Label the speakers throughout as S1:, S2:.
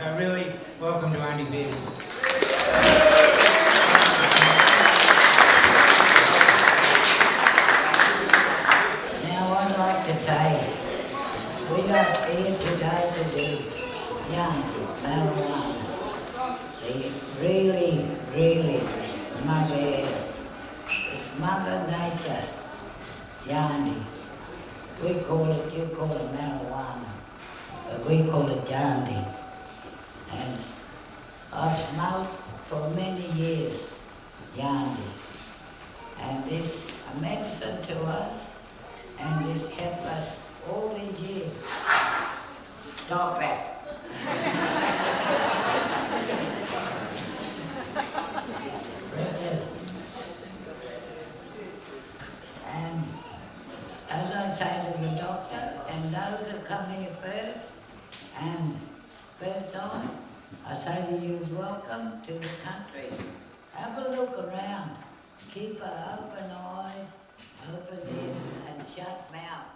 S1: So really, welcome to Nimbin.
S2: Now I'd like to say, we are here today to do young marijuana. The really mother earth. It's Mother Nature, Yandy. We call it, you call it marijuana, but we call it Yandy. And I've smoked for many years, Yandy. And it's a medicine to us, and it's kept us all these years. Stop it. Richard. And as I say to the doctor, and those that come here first, and first time, I say to you, welcome to the country. Have a look around. Keep open eyes, open ears, and shut mouth.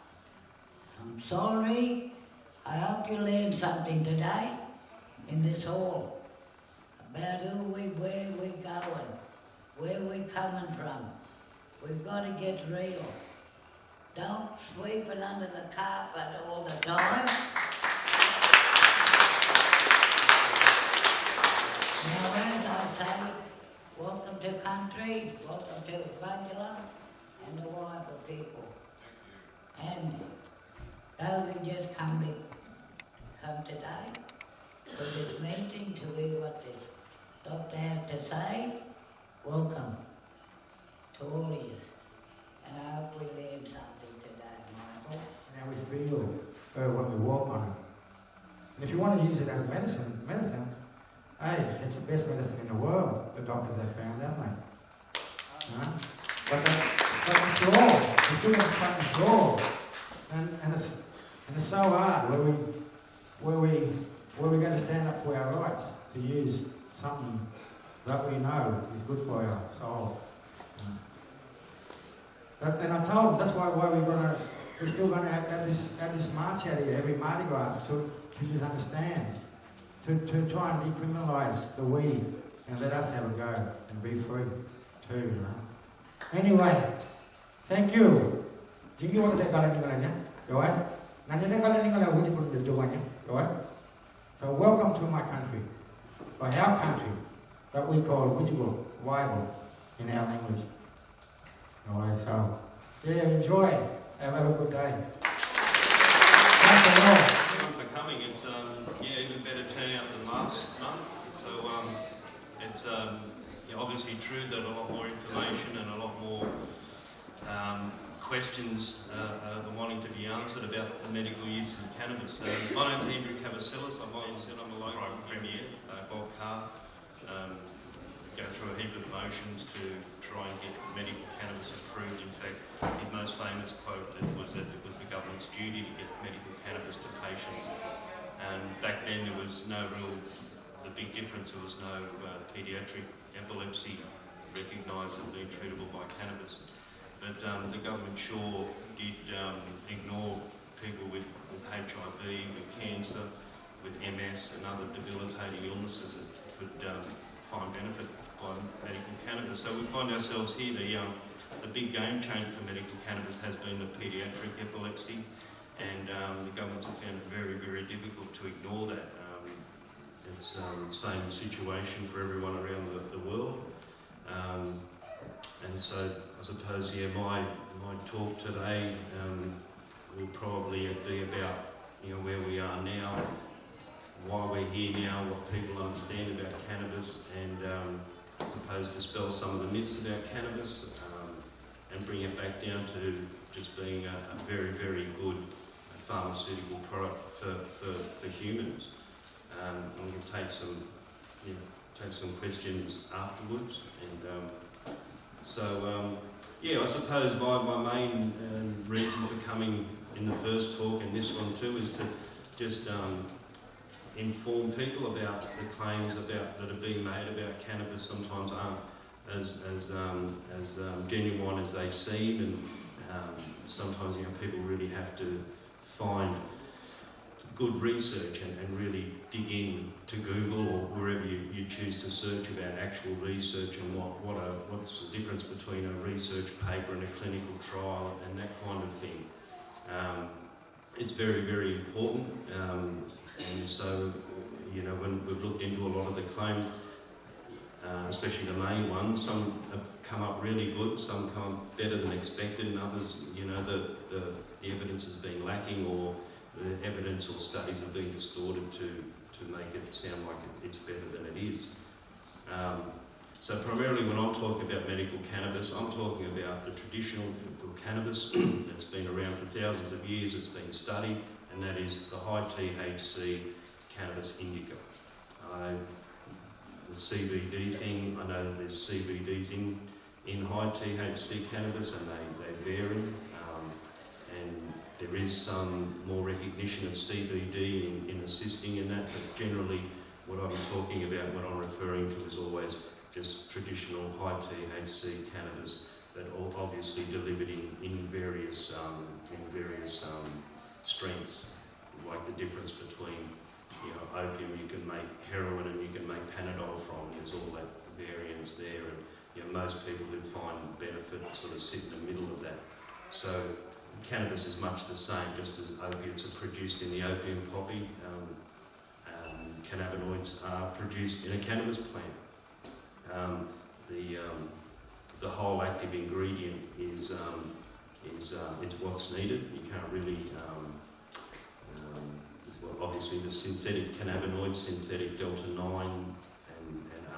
S2: I'm sorry. I hope you learned something today in this hall about where we're going, where we're coming from. We've got to get real. Don't sweep it under the carpet all the time. Now, as I say, welcome to country, welcome to Evangela and the Bible people. And those who just come today for this meeting to hear what this doctor has to say, welcome to all of you. And I hope we learn something today, Michael.
S3: And how we feel when we walk on it. And if you want to use it as medicine, hey, it's the best medicine in the world. The doctors have found, haven't they? But the straw, we still got to smoke the straw, and it's so hard where we're going to stand up for our rights to use something that we know is good for our soul. And I told them that's why we're still going to have this march out here every Mardi Gras to just understand, to try and decriminalise the weed and let us have a go and be free too, you know. Anyway, thank you. Jigi want to take galan right? Nanya galan which put the doanya, right? So welcome to my country, or our country, that we call Wijigal, Bible in our language. Alright, so yeah, enjoy. Have a good day. Thank you all.
S4: For coming, it's even better turnout than last month. So it's obviously true that a lot more information and a lot more questions are wanting to be answered about the medical use of cannabis. My name's Andrew Cavasillas. I'm a local premier, Bob Carr. Go through a heap of motions to try and get medical cannabis approved. In fact, his most famous quote was that it was the government's duty to get medical cannabis to patients. And back then there was no the big difference, there was no paediatric epilepsy recognised as being treatable by cannabis. But the government sure did ignore people with HIV, with cancer, with MS and other debilitating illnesses that could find benefit by medical cannabis. So we find ourselves here, the big game changer for medical cannabis has been the paediatric epilepsy, and the governments have found it very difficult to ignore that. It's the same situation for everyone around the world. And so I suppose, my talk today will probably be about where we are now, why we're here now, what people understand about cannabis, and I suppose dispel some of the myths about cannabis and bring it back down to just being a very good pharmaceutical product for humans. And we'll take some questions afterwards. And I suppose my main reason for coming in the first talk and this one too is to just inform people about the claims that are being made about cannabis. Sometimes aren't as genuine as they seem, and sometimes people really have to find good research and really dig in to Google or wherever you choose to search about actual research and what's the difference between a research paper and a clinical trial and that kind of thing. It's very, very important, and so, you know, when we've looked into a lot of the claims, especially the main ones, some have come up really good, some come up better than expected, and others, you know, the evidence has been lacking, or the evidence or studies have been distorted to make it sound like it's better than it is. So primarily when I'm talking about medical cannabis, I'm talking about the traditional cannabis that's been around for thousands of years, it's been studied, and that is the high THC cannabis indica. The CBD thing, I know that there's CBDs in high THC cannabis, and they vary, and there is some more recognition of CBD in assisting in that, but generally what I'm talking about, what I'm referring to, is always just traditional high THC cannabis, that obviously delivered in various strengths, like the difference between, you know, opium you can make heroin and you can make Panadol from. There's all that variance there, and you know, most people who find benefit sort of sit in the middle of that. So cannabis is much the same, just as opiates are produced in the opium poppy. Cannabinoids are produced in a cannabis plant. The whole active ingredient is it's what's needed. You can't really obviously the synthetic cannabinoids, synthetic delta-9 and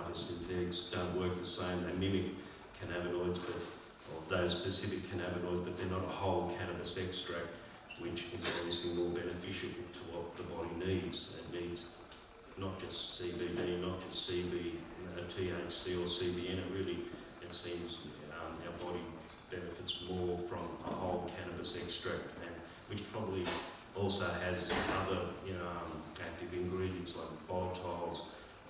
S4: other synthetics don't work the same. They mimic cannabinoids, or those specific cannabinoids, but they're not a whole cannabis extract, which is obviously more beneficial to what the body needs. It needs not just CBD, not just THC or CBN. It seems our body benefits more from a whole cannabis extract, and which probably also has other, you know, active ingredients like volatiles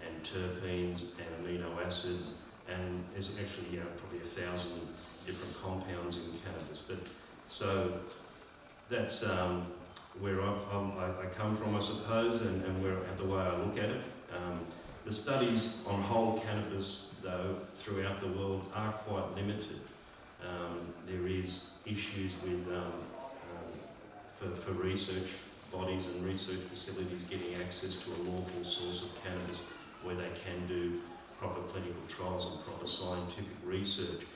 S4: and terpenes and amino acids, and there's actually, you know, probably 1,000 different compounds in cannabis. But so that's where I come from, I suppose, and the way I look at it. The studies on whole cannabis, though, throughout the world are quite limited. There is issues with for research bodies and research facilities getting access to a lawful source of cannabis where they can do proper clinical trials and proper scientific research.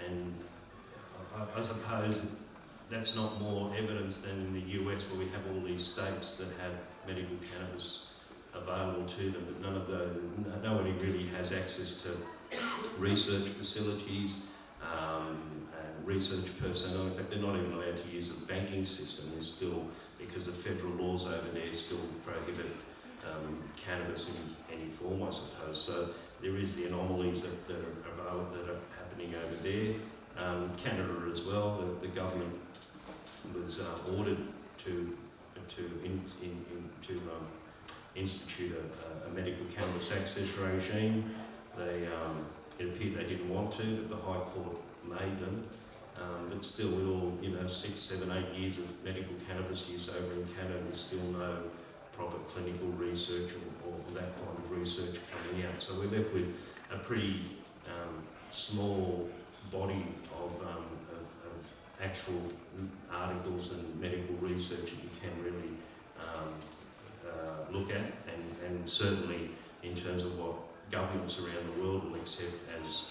S4: And I suppose that's not more evidence than in the US, where we have all these states that have medical cannabis available to them, but nobody really has access to research facilities, and research personnel. In fact, they're not even allowed to use the banking system. They're still, because the federal laws over there still prohibit cannabis in any form, I suppose. So there is the anomalies that are happening over there. Canada as well, the government was ordered to institute a medical cannabis access regime. It appeared they didn't want to, but the High Court made them. But still, with all 6, 7, 8 years of medical cannabis use over in Canada, there's still no proper clinical research or that kind of research coming out. So we're left with a pretty small body of actual articles and medical research that you can really look at, and certainly in terms of what governments around the world will accept as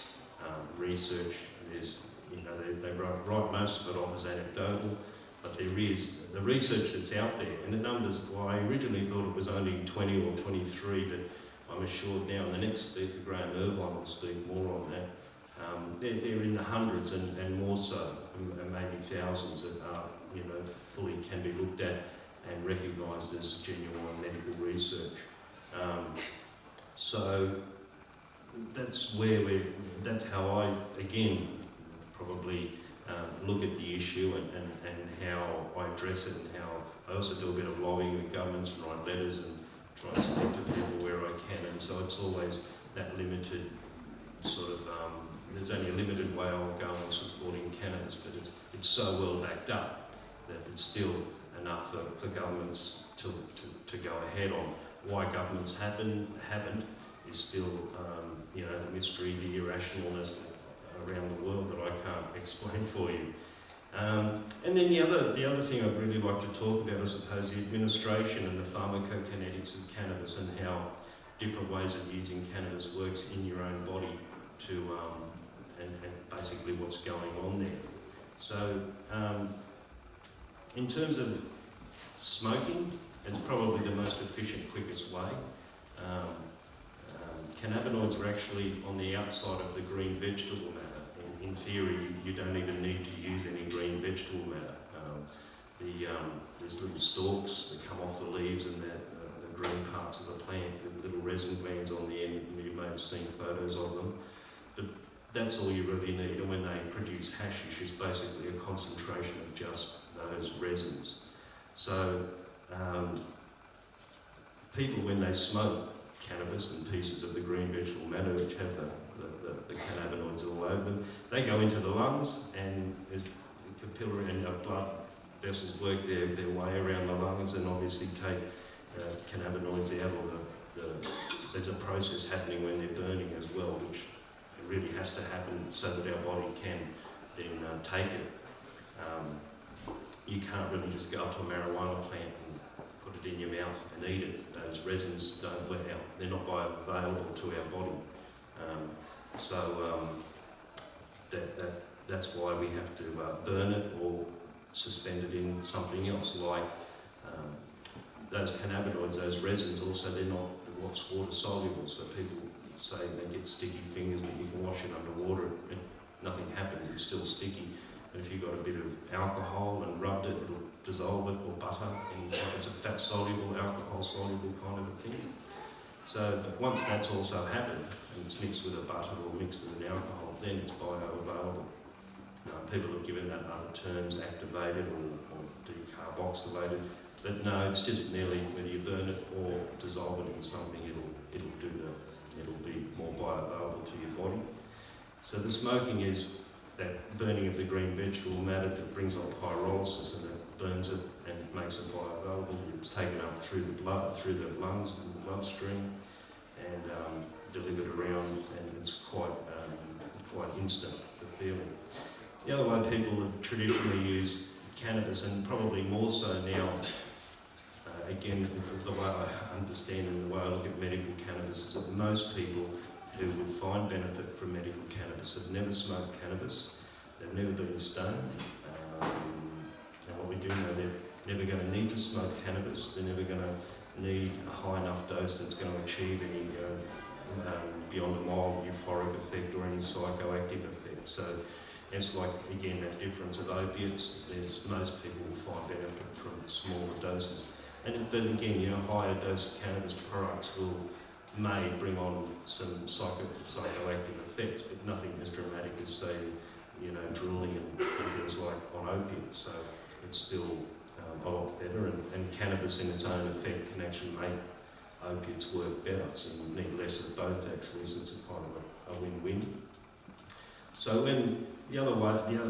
S4: research. There's, they write most of it off as anecdotal, but there is the research that's out there, and the numbers, well, I originally thought it was only 20 or 23, but I'm assured now, and the next speaker, Graham Irvine, will speak more on that. They're in the hundreds and more so, and maybe thousands that are, fully can be looked at and recognised as genuine medical research. So that's that's how I, again, probably look at the issue and how I address it, and how I also do a bit of lobbying with governments and write letters and try to speak to people where I can, and so it's always that limited sort of, there's only a limited way I'll go on supporting cannabis, but it's so well backed up that it's still enough for governments to go ahead on. Why governments haven't is still, the mystery, the irrationalness around the world that I can't explain for you. And then the other thing I'd really like to talk about, I suppose, the administration and the pharmacokinetics of cannabis and how different ways of using cannabis works in your own body to, and basically what's going on there. So, in terms of smoking, it's probably the most efficient, quickest way. Cannabinoids are actually on the outside of the green vegetable matter. In theory, you don't even need to use any green vegetable matter. There's little stalks that come off the leaves and the green parts of the plant with little resin glands on the end. You may have seen photos of them. But that's all you really need. And when they produce hashish, it's basically a concentration of just those resins. So people, when they smoke cannabis and pieces of the green vegetable matter, which have the cannabinoids all over them, they go into the lungs, and the capillary and blood vessels work their way around the lungs and obviously take cannabinoids out, or there's a process happening when they're burning as well, which really has to happen so that our body can then take it. You can't really just go up to a marijuana plant and put it in your mouth and eat it. Those resins don't work out. They're not bioavailable to our body. That's why we have to burn it or suspend it in something else, like those cannabinoids, those resins. Also, they're not what's water soluble, so people say they get sticky fingers, but you can wash it under water, nothing happens, it's still sticky. And if you've got a bit of alcohol and rubbed it, it'll dissolve it, or butter, and it's a fat soluble, alcohol soluble kind of a thing. So, but once that's also happened, and it's mixed with a butter or mixed with an alcohol, then it's bioavailable. People have given that other terms, activated or decarboxylated, but no, it's just merely whether you burn it or dissolve it in something, it'll be more bioavailable to your body. So the smoking is that burning of the green vegetable matter that brings on pyrolysis, and it burns it and makes it bioavailable. It's taken up through the blood, through the lungs and the bloodstream, and delivered around, and it's quite instant, the feeling. The other way people have traditionally used cannabis, and probably more so now, again, the way I understand and the way I look at medical cannabis, is that most people who would find benefit from medical cannabis have never smoked cannabis, they've never been stoned, and what we do know, they're never going to need to smoke cannabis, they're never going to need a high enough dose that's going to achieve any beyond a mild euphoric effect or any psychoactive effect. So it's like, again, that difference of opiates. Most people will find benefit from smaller doses. But again, higher dose cannabis products may bring on some psychoactive effects, but nothing as dramatic as, say, drooling and things like on opiates. So it's still a lot better, and cannabis in its own effect can actually make opiates work better. So you need less of both, actually, so it's a kind of a win-win. So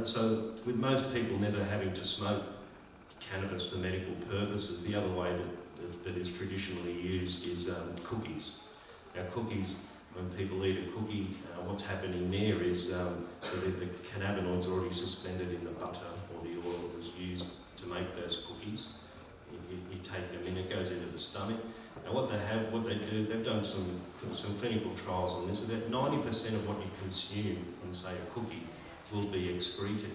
S4: so with most people never having to smoke cannabis for medical purposes, the other way that is traditionally used is cookies. Now, cookies, when people eat a cookie, what's happening there is so that the cannabinoids are already suspended in the butter or the oil that was used to make those cookies. You take them in, it goes into the stomach. Now, what they do, they've done some clinical trials on this. About 90% of what you consume in, say, a cookie will be excreted.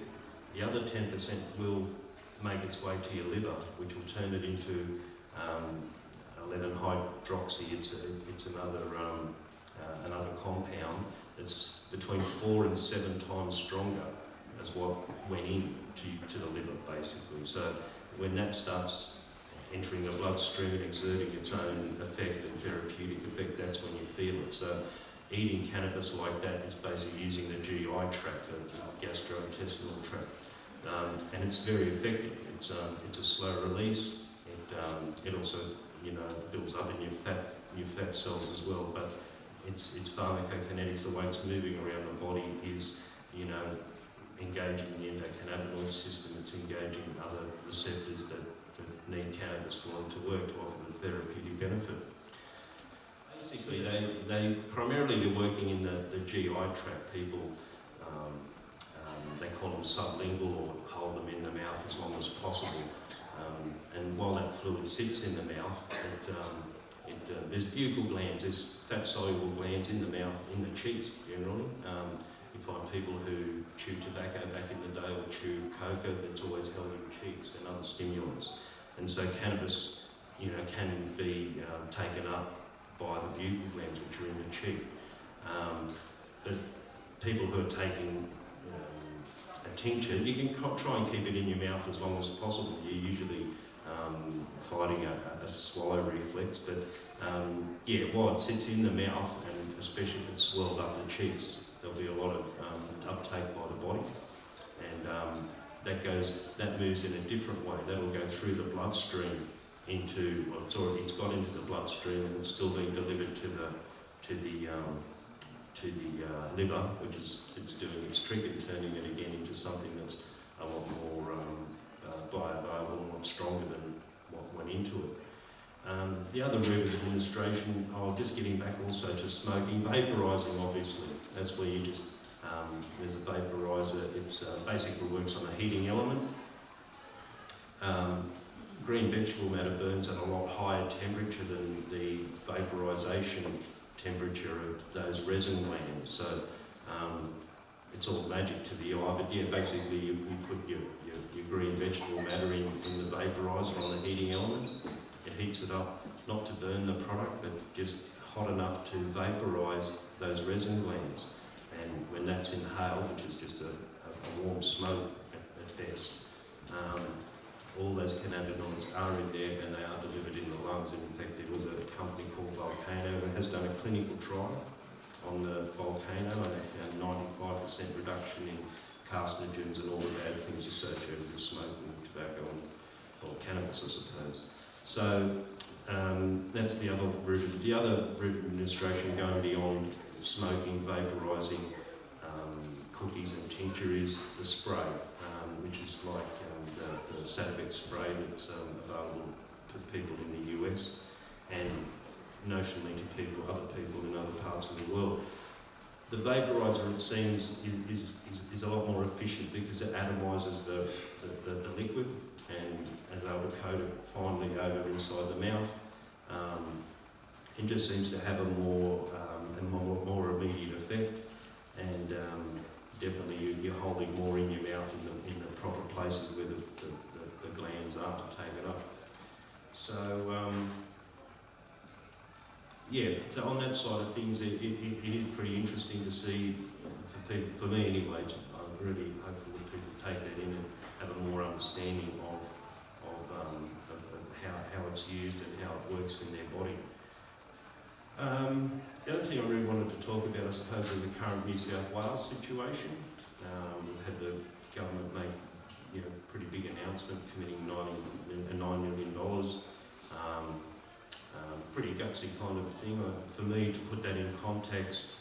S4: The other 10% will make its way to your liver, which will turn it into 11-hydroxy. It's another compound that's between 4 and 7 times stronger as what went in to the liver, basically. So when that starts entering the bloodstream and exerting its own effect and therapeutic effect, that's when you feel it. So eating cannabis like that, it's basically using the GI tract, the gastrointestinal tract, and it's very effective. It's a slow release. It also builds up in your fat cells as well. But it's pharmacokinetics. The way it's moving around the body is engaging the endocannabinoid system. It's engaging other receptors that need cannabis for them to work to offer the therapeutic benefit. Basically, they primarily they're working in the GI tract. People, they call them sublingual, or hold them in the mouth as long as possible. And while that fluid sits in the mouth, there's buccal glands, there's fat-soluble glands in the mouth, in the cheeks generally. You find people who chew tobacco back in the day or chew coca, that's always held in cheeks and other stimulants. And so cannabis, can be taken up by the buccal glands which are in the cheek. But people who are taking a tincture, you can try and keep it in your mouth as long as possible. You're usually fighting a swallow reflex, but while it sits in the mouth, and especially if it's swelled up the cheeks, there'll be a lot of uptake by the body, and that moves in a different way. That'll go through the bloodstream it's got into the bloodstream, and it's still being delivered to the liver, which is it's doing its trick and turning it again into something that's a lot more bioavailable and a lot stronger than what went into it. The other route of administration, just getting back also to smoking, vaporising obviously. That's where you just, there's a vaporiser, it basically works on a heating element. Green vegetable matter burns at a lot higher temperature than the vaporisation temperature of those resin glands. So it's all magic to the eye, but basically you put your green vegetable matter in the vaporiser on a heating element. It heats it up, not to burn the product, but just hot enough to vaporise those resin glands. And when that's inhaled, which is just a warm smoke at best, all those cannabinoids are in there and they are delivered in the lungs. And in fact, there was a company called Volcano that has done a clinical trial on the Volcano, and they found 95% reduction in carcinogens and all the bad things associated with smoking, tobacco, or cannabis, I suppose. So that's the other route. The other route of administration going beyond smoking, vaporising, cookies and tincture is the spray, which is like the Sativex spray that's available to people in the US and notionally to other people in other parts of the world. The vaporiser, it seems, is a lot more efficient because it atomises the liquid and is able to coat it finely over inside the mouth. It just seems to have a more immediate effect, and definitely you're holding more in your mouth in the proper places where the glands are to take it up. So so on that side of things, it is pretty interesting to see, for people, for me anyway. I'm really hopeful that people take that in and have a more understanding of how it's used and how it works in their body. The other thing I really wanted to talk about, I suppose, is the current New South Wales situation. We've had the government make pretty big announcement committing $9 million. Pretty gutsy kind of thing. For me, to put that in context,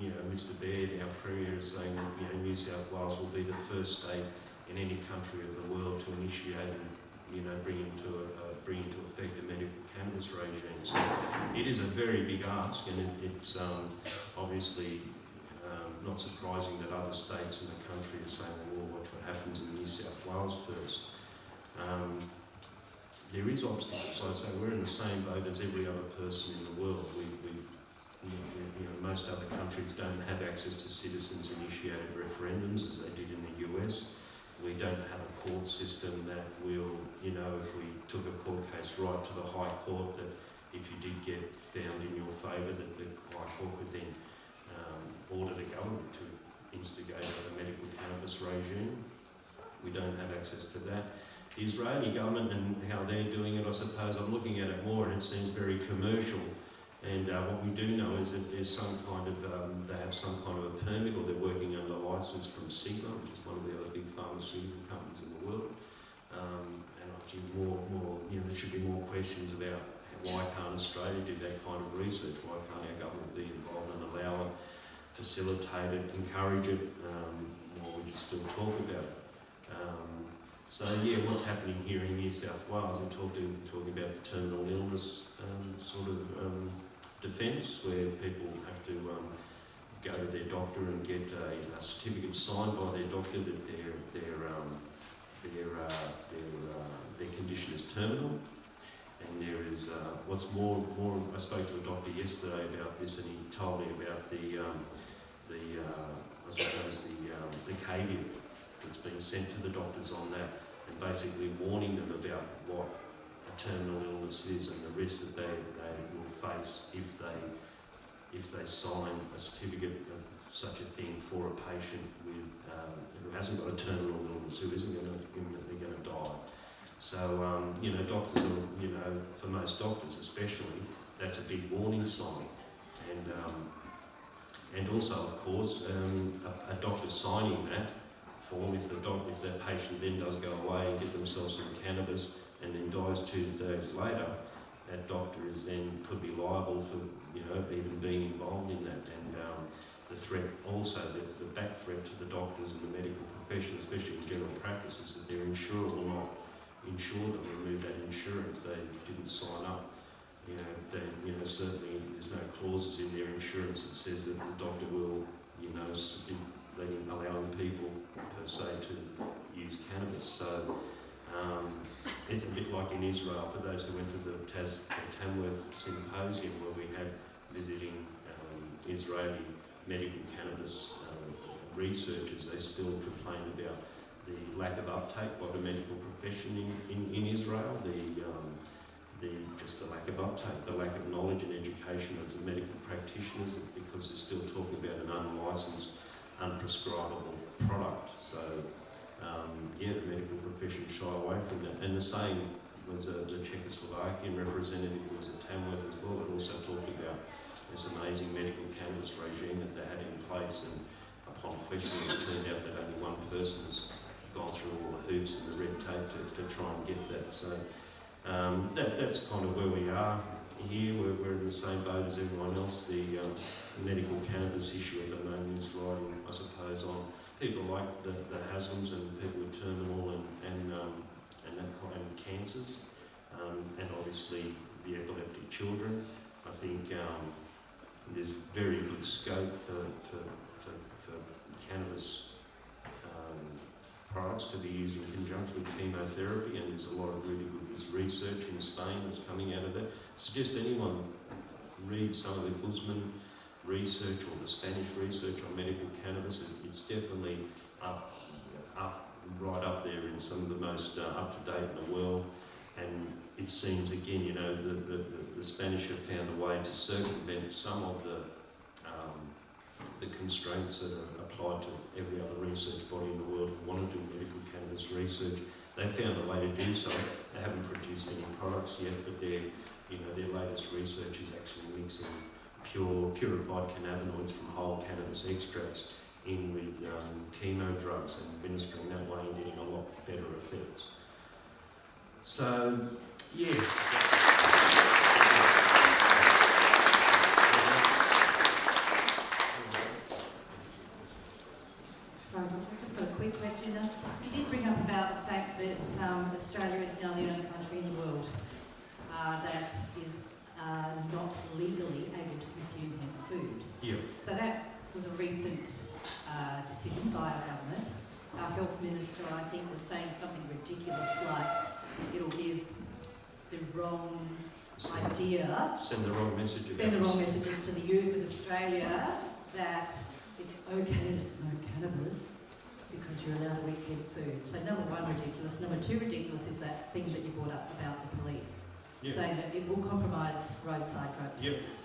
S4: Mr. Baird, our Premier, is saying that New South Wales will be the first state in any country of the world to initiate and bring into effect a medical cannabis regime. So it is a very big ask, and it's obviously not surprising that other states in the country are saying, well, watch what happens in New South Wales first. There is obstacles. I say we're in the same boat as every other person in the world. Most other countries don't have access to citizens-initiated referendums as they did in the US. We don't have a court system that will, if we took a court case right to the High Court, that if you did get found in your favour, that the High Court would then order the government to instigate a medical cannabis regime. We don't have access to that. The Israeli government and how they're doing it, I suppose, I'm looking at it more and it seems very commercial. And what we do know is that there's some kind of, they have some kind of a permit, or they're working under licence from Sigma, which is one of the other big pharmaceutical companies in the world. And I think there should be more questions about why can't Australia do that kind of research? Why can't our government be involved and allow it, facilitate it, encourage it, or we just still talk about it? So yeah, what's happening here in New South Wales, we're talking about the terminal illness defence, where people have to go to their doctor and get a certificate signed by their doctor that their condition is terminal. And there is what's more. I spoke to a doctor yesterday about this, and he told me about the caveat that's been sent to the doctors on that, and basically warning them about what a terminal illness is and the risks that they will face if they sign a certificate of such a thing for a patient who hasn't got a terminal illness, who isn't imminently going to die. So, doctors are, for most doctors especially, that's a big warning sign. And also, of course, a doctor signing that form, if that patient then does go away and get themselves some cannabis and then dies 2 days later, that doctor could be liable for, even being involved in that. And the threat also, the back threat to the doctors and the medical profession, especially in general practice, is that their insurer will not insure them, remove that insurance. They didn't sign up. Certainly there's no clauses in their insurance that says that the doctor will, allowing people per se to use cannabis. So it's a bit like in Israel, for those who went to the Tamworth Symposium, where we had visiting Israeli medical cannabis researchers. They still complain about the lack of uptake by the medical profession in Israel, just the lack of uptake, the lack of knowledge and education of the medical practitioners, because they're still talking about an unlicensed, unprescribable product. So, the medical profession shy away from that. And the same was the Czechoslovakian representative who was at Tamworth as well, that also talked about this amazing medical cannabis regime that they had in place, and upon questioning it turned out that only one person has gone through all the hoops and the red tape to try and get that. So that's kind of where we are here. We're in the same boat as everyone else. The medical cannabis issue at the moment is riding, I suppose, on people like the Haslam's and people with terminal and that kind of cancers, and obviously the epileptic children. I think there's very good scope for cannabis products to be used in conjunction with chemotherapy, and there's a lot of really good research in Spain that's coming out of it. Suggest anyone read some of the Guzman research or the Spanish research on medical cannabis. It's definitely right up there in some of the most up-to-date in the world. And it seems, again, the Spanish have found a way to circumvent some of the constraints that are applied to every other research body in the world who want to do medical cannabis research. They found a way to do so. They haven't produced any products yet, but their latest research is actually mixing purified cannabinoids from whole cannabis extracts in with chemo drugs and administering that way and getting a lot better effects. So, yeah.
S5: Sorry, I've just got a quick question. You did bring up about the fact that Australia is now the only country in the world that is not legally able to consume hemp food.
S4: Yeah.
S5: So that was a recent decision by our government. Our health minister, I think, was saying something ridiculous like it'll give the wrong idea.
S4: Send the wrong messages.
S5: Send the wrong messages to the youth of Australia that it's okay to smoke cannabis because you're allowed to eat hemp food. So number one, ridiculous. Number two, ridiculous is that thing that you brought up about the police, saying that it will compromise roadside drug tests.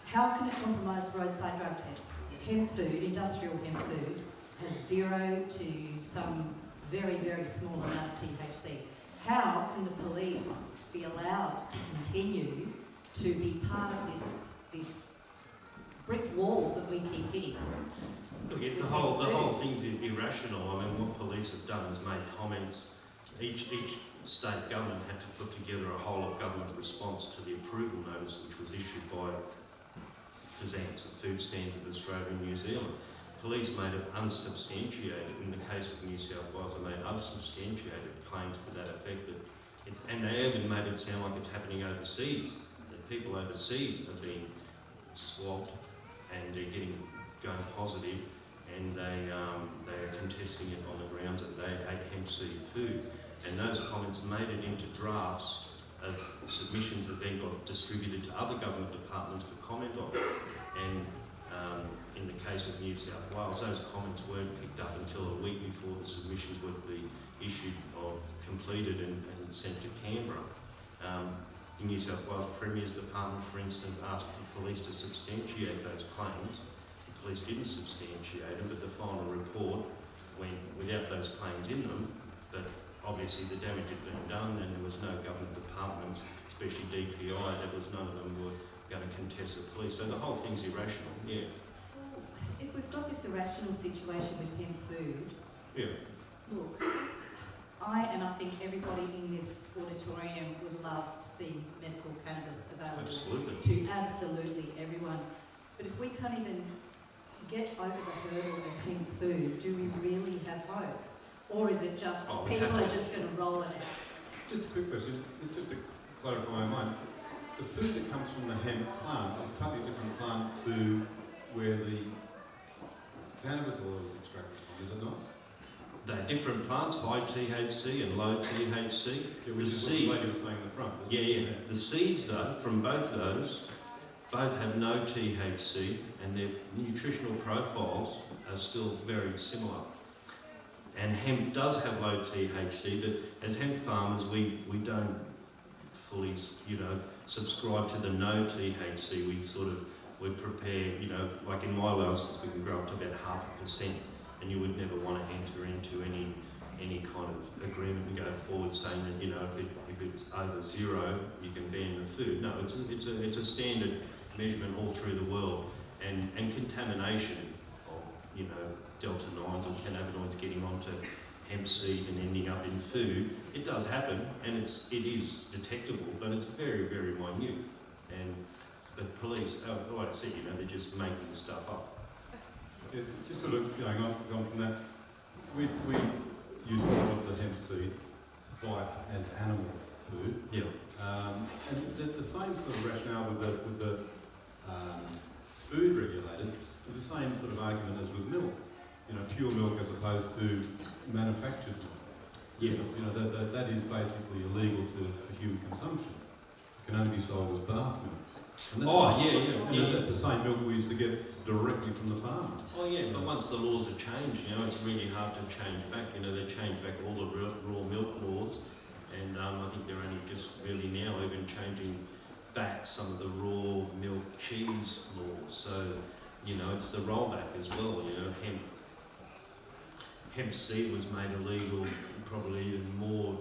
S5: How can it compromise roadside drug tests? Hemp food, industrial hemp food, has 0 to some very, very small amount of THC. How can the police be allowed to continue to be part of this brick wall that we keep hitting?
S4: Look, the whole thing's irrational. I mean, what police have done is made comments. Each state government had to put together a whole of government response to the approval notice, which was issued by FSANZ, the Food Standards of Australia and New Zealand. police made it unsubstantiated. In the case of New South Wales, they made unsubstantiated claims to that effect. And they even made it sound like it's happening overseas. That people overseas are being swabbed and they're going positive, and they are contesting it on the grounds that they ate hemp seed food. And those comments made it into drafts of submissions that then got distributed to other government departments for comment on. And in the case of New South Wales, those comments weren't picked up until a week before the submissions would be issued or completed and sent to Canberra. The New South Wales Premier's Department, for instance, asked the police to substantiate those claims. The police didn't substantiate them, but the final report went without those claims in them, but obviously the damage had been done and there was no government departments, especially DPI, none of them were going to contest the police. So the whole thing's irrational, yeah.
S5: If we've got this irrational situation with hemp food,
S4: Yeah.
S5: look, I think everybody in this auditorium would love to see medical cannabis available
S4: Absolutely.
S5: to absolutely everyone. But if we can't even get over the hurdle of hemp food, do we really have hope? Or is it just people are just going to roll it out?
S6: Just a quick question, just to clarify my mind. The food that comes from the hemp plant is a totally different plant to where the cannabis oil is extracted from, is it not?
S4: They're different plants, high THC and low THC.
S6: Yeah, which is what the lady was saying in the front.
S4: Yeah. The seeds, though, from both those, both have no THC, and their nutritional profiles are still very similar. And hemp does have low THC, but as hemp farmers, we don't fully, subscribe to the no THC. We prepare, like in my license, we can grow up to about 0.5%, and you would never want to enter into any kind of agreement and go forward saying that, if it's over 0, you can ban the food. No, it's a standard measurement all through the world, and contamination of, delta 9s or cannabinoids getting onto hemp seed and ending up in food, it does happen, and it is detectable, but it's very, very minute. But police, like I said, they're just making stuff up.
S6: Yeah, just sort of going on from that, we use a lot of the hemp seed, buy it as animal food.
S4: Yeah.
S6: And the same sort of rationale with the food regulators is the same sort of argument as with milk. Pure milk as opposed to manufactured milk.
S4: Yeah.
S6: That is basically illegal for human consumption. It can only be sold as bath milk. And that's the same milk we used to get directly from the farmers.
S4: Oh yeah, but once the laws are changed, it's really hard to change back. They changed back all the raw milk laws, and I think they're only just really now even changing back some of the raw milk cheese laws. So, it's the rollback as well. Hemp seed was made illegal probably even more,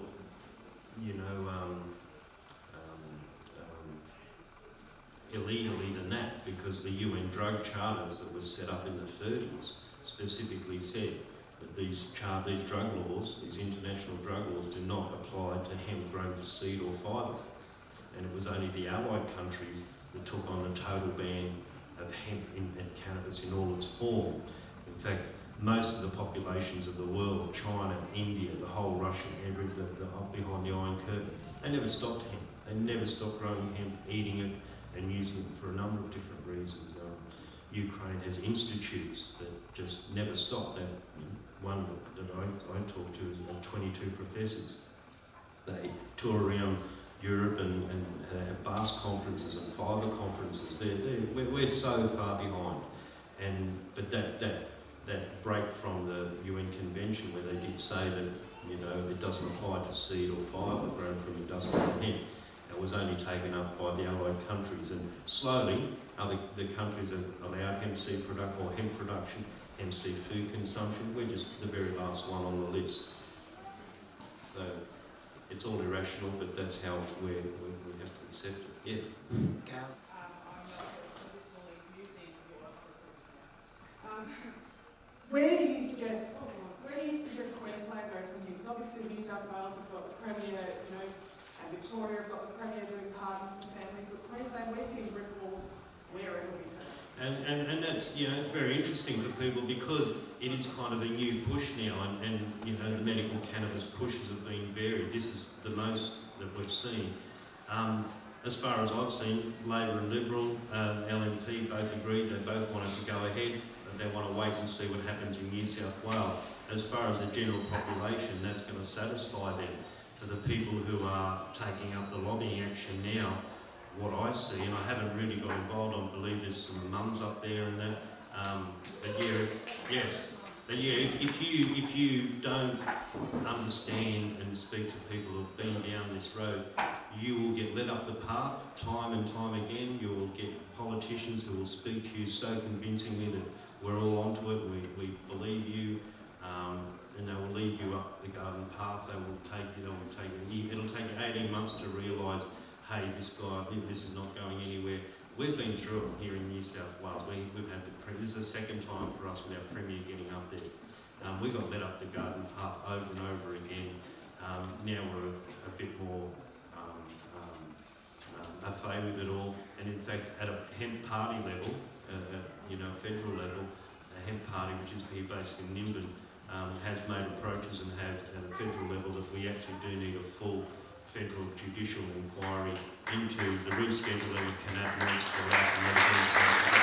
S4: illegally than that, because the UN drug charters that was set up in the 30s specifically said that these drug laws, these international drug laws, do not apply to hemp grown for seed or fibre. And it was only the allied countries that took on the total ban of hemp and cannabis in all its form. In fact, most of the populations of the world, China, India, the whole Russian area, behind the Iron Curtain, they never stopped hemp. They never stopped growing hemp, eating it, and using it for a number of different reasons. Ukraine has institutes that just never stop. That one that I talk to is about 22 professors. They tour around Europe and have BAS conferences and fibre conferences. We're so far behind, but that break from the UN convention where they did say that it doesn't apply to seed or fibre grown from industrial hemp. That was only taken up by the allied countries, and slowly the countries have allowed hemp seed production, hemp seed food consumption. We're just the very last one on the list. So it's all irrational, but that's how we have to accept it. Yeah.
S1: Gal.
S7: Where do you suggest Queensland go from here? Because obviously New South Wales have got the Premier, and Victoria have got the Premier doing pardons for families, but Queensland, we're hitting brick walls wherever we turn.
S4: And that's, you know, it's very interesting for people because it is kind of a new push now, and you know, the medical cannabis pushes have been varied. This is the most that we've seen. As far as I've seen, Labor and Liberal, LNP both agreed, they both wanted to go ahead, but they want to wait and see what happens in New South Wales. As far as the general population, that's going to satisfy them. For the people who are taking up the lobbying action now, what I see, and I haven't really got involved, I believe there's some mums up there and that, but yeah, yes. But yeah, if you don't understand and speak to people who've been down this road, you will get led up the path time and time again. You will get politicians who will speak to you so convincingly that we're all onto it, we believe you, and they will lead you up the garden path. It'll take you 18 months to realise, hey, this is not going anywhere. We've been through it here in New South Wales. We've had this is the second time for us with our Premier getting up there. We got led up the garden path over and over again. Now we're a bit more au fait with it all. And in fact, at a hemp party level, federal level, a hemp party, which is here based in Nimbin, has made approaches and had at a federal level that we actually do need a full federal judicial inquiry into the rescheduling of cannabinoids to allow for medical services.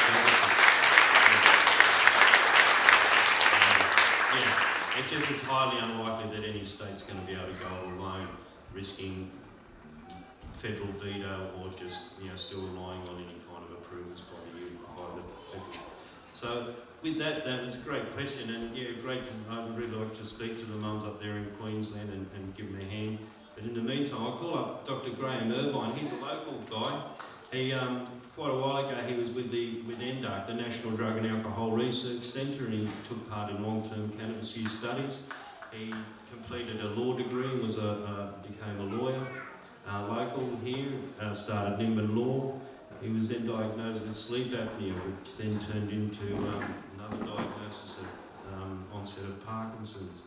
S4: It's highly unlikely that any state's going to be able to go it alone, risking federal veto or just still relying on any kind of approvals by the federal. So with that was a great question, and I'd really like to speak to the mums up there in Queensland and give them a hand. But in the meantime, I'll call up Dr. Graham Irvine. He's a local guy. He quite a while ago he was with NDAC, the National Drug and Alcohol Research Centre, and he took part in long-term cannabis use studies. He completed a law degree and became a lawyer. Local here, started Nimbin Law. He was then diagnosed with sleep apnea, which then turned into another diagnosis of onset of Parkinson's.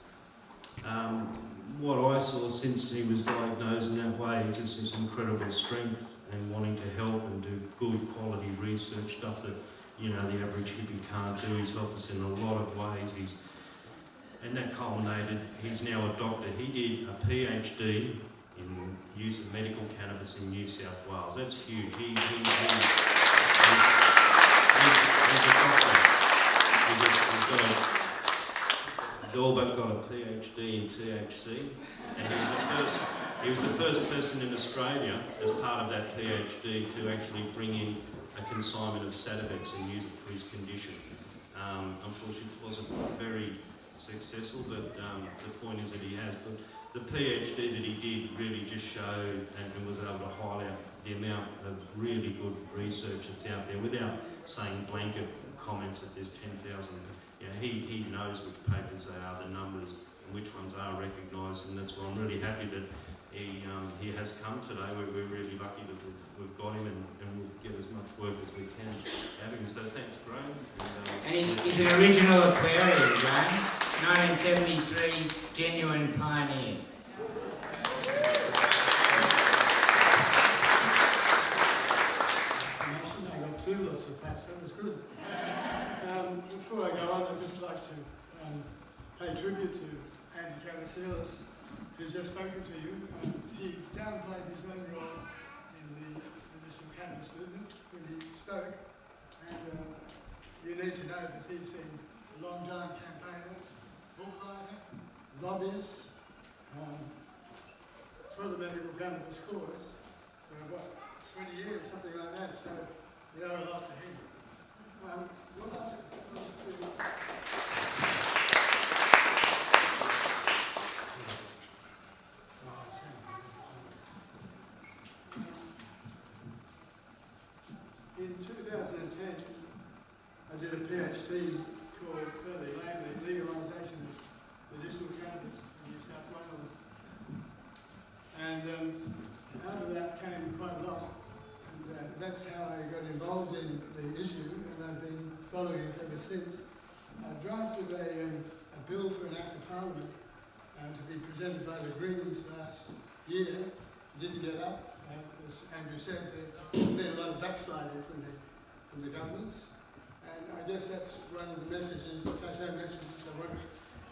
S4: What I saw since he was diagnosed in that way, just this incredible strength and wanting to help and do good quality research, stuff that the average hippie can't do. He's helped us in a lot of ways. And that culminated. He's now a doctor. He did a PhD in use of medical cannabis in New South Wales. That's huge. He's a doctor. He's all but got a PhD in THC, and he was the first person in Australia, as part of that PhD, to actually bring in a consignment of Sativex and use it for his condition. Unfortunately, it wasn't very successful, but the point is that he has. But the PhD that he did really just showed and was able to highlight the amount of really good research that's out there, without saying blanket comments that there's 10,000. He knows which papers they are, the numbers, and which ones are recognised, and that's why I'm really happy that he has come today. We're really lucky that we've got him, and we'll get as much work as we can out of him. So thanks, Graham.
S1: And he's an original Aquarian, Graham. 1973, genuine pioneer.
S8: I got two lots of that, so that's good. Before I go on, I'd just like to pay tribute to Andy Cavasillas, who's just spoken to you. He downplayed his own role in the medicinal cannabis movement when he spoke, and you need to know that he's been a long-time campaigner, book writer, lobbyist for the medical cannabis cause for about 20 years, something like that, so we owe a lot to him. In 2010, I did a PhD called, fairly lamely, Legalisation of Medicinal Cannabis in New South Wales. And out of that came quite a lot. And that's how I got involved in the issue, and I've been following it ever since. I drafted a bill for an Act of Parliament to be presented by the Greens last year. Didn't get up. As Andrew said, there's been a lot of backsliding from the governments. And I guess that's one of the messages, the take-home messages I want to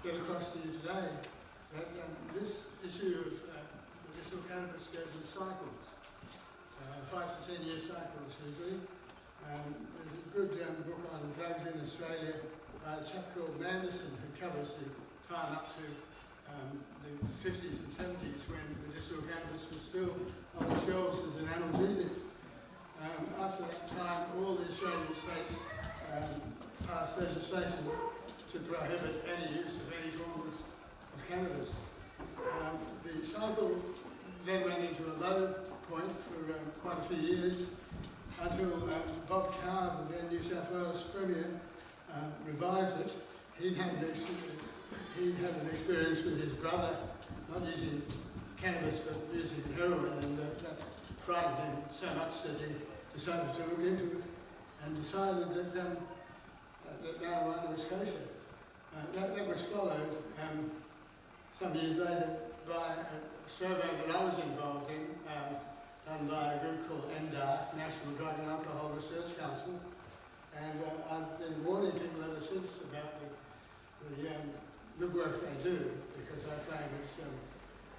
S8: get across to you today, that this issue of medicinal cannabis goes in cycles, 5 to 10 year cycles usually. There's a good book on drugs in Australia by a chap called Manderson who covers the time up to the 50s and 70s when medicinal cannabis was still on the shelves as an analgesic. After that time, all the Australian states passed legislation to prohibit any use of any forms of cannabis. The cycle then went into a low point for quite a few years until Bob Carr, the then New South Wales Premier, revived it. He'd had an experience with his brother, not using cannabis but using heroin, and that frightened him so much that he decided to look into it and decided that marijuana was kosher. That was followed some years later by a survey that I was involved in, done by a group called NDARC, National Drug and Alcohol Research Council, and I've been warning people ever since about the good work they do, because I claim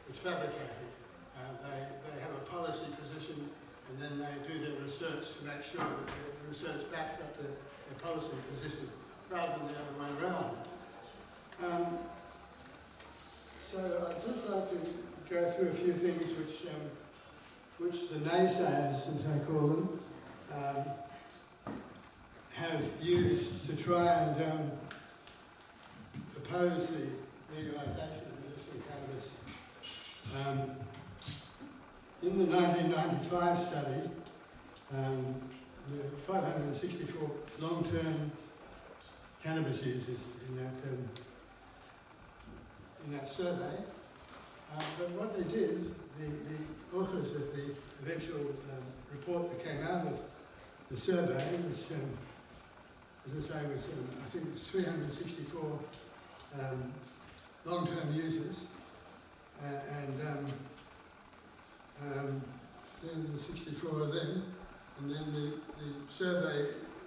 S8: it's fabricated. They have a policy position, and then they do their research to make sure that the research backs up their policy position, rather than the other way around. So I'd just like to go through a few things which the naysayers, as I call them, have used to try and oppose the legalisation of medicinal cannabis. In the 1995 study, the 564 long-term cannabis users in that survey, but what they did, the authors of the eventual report that came out of the survey was, as I say, was I think it was 364 long-term users, and 364 of them, and then the survey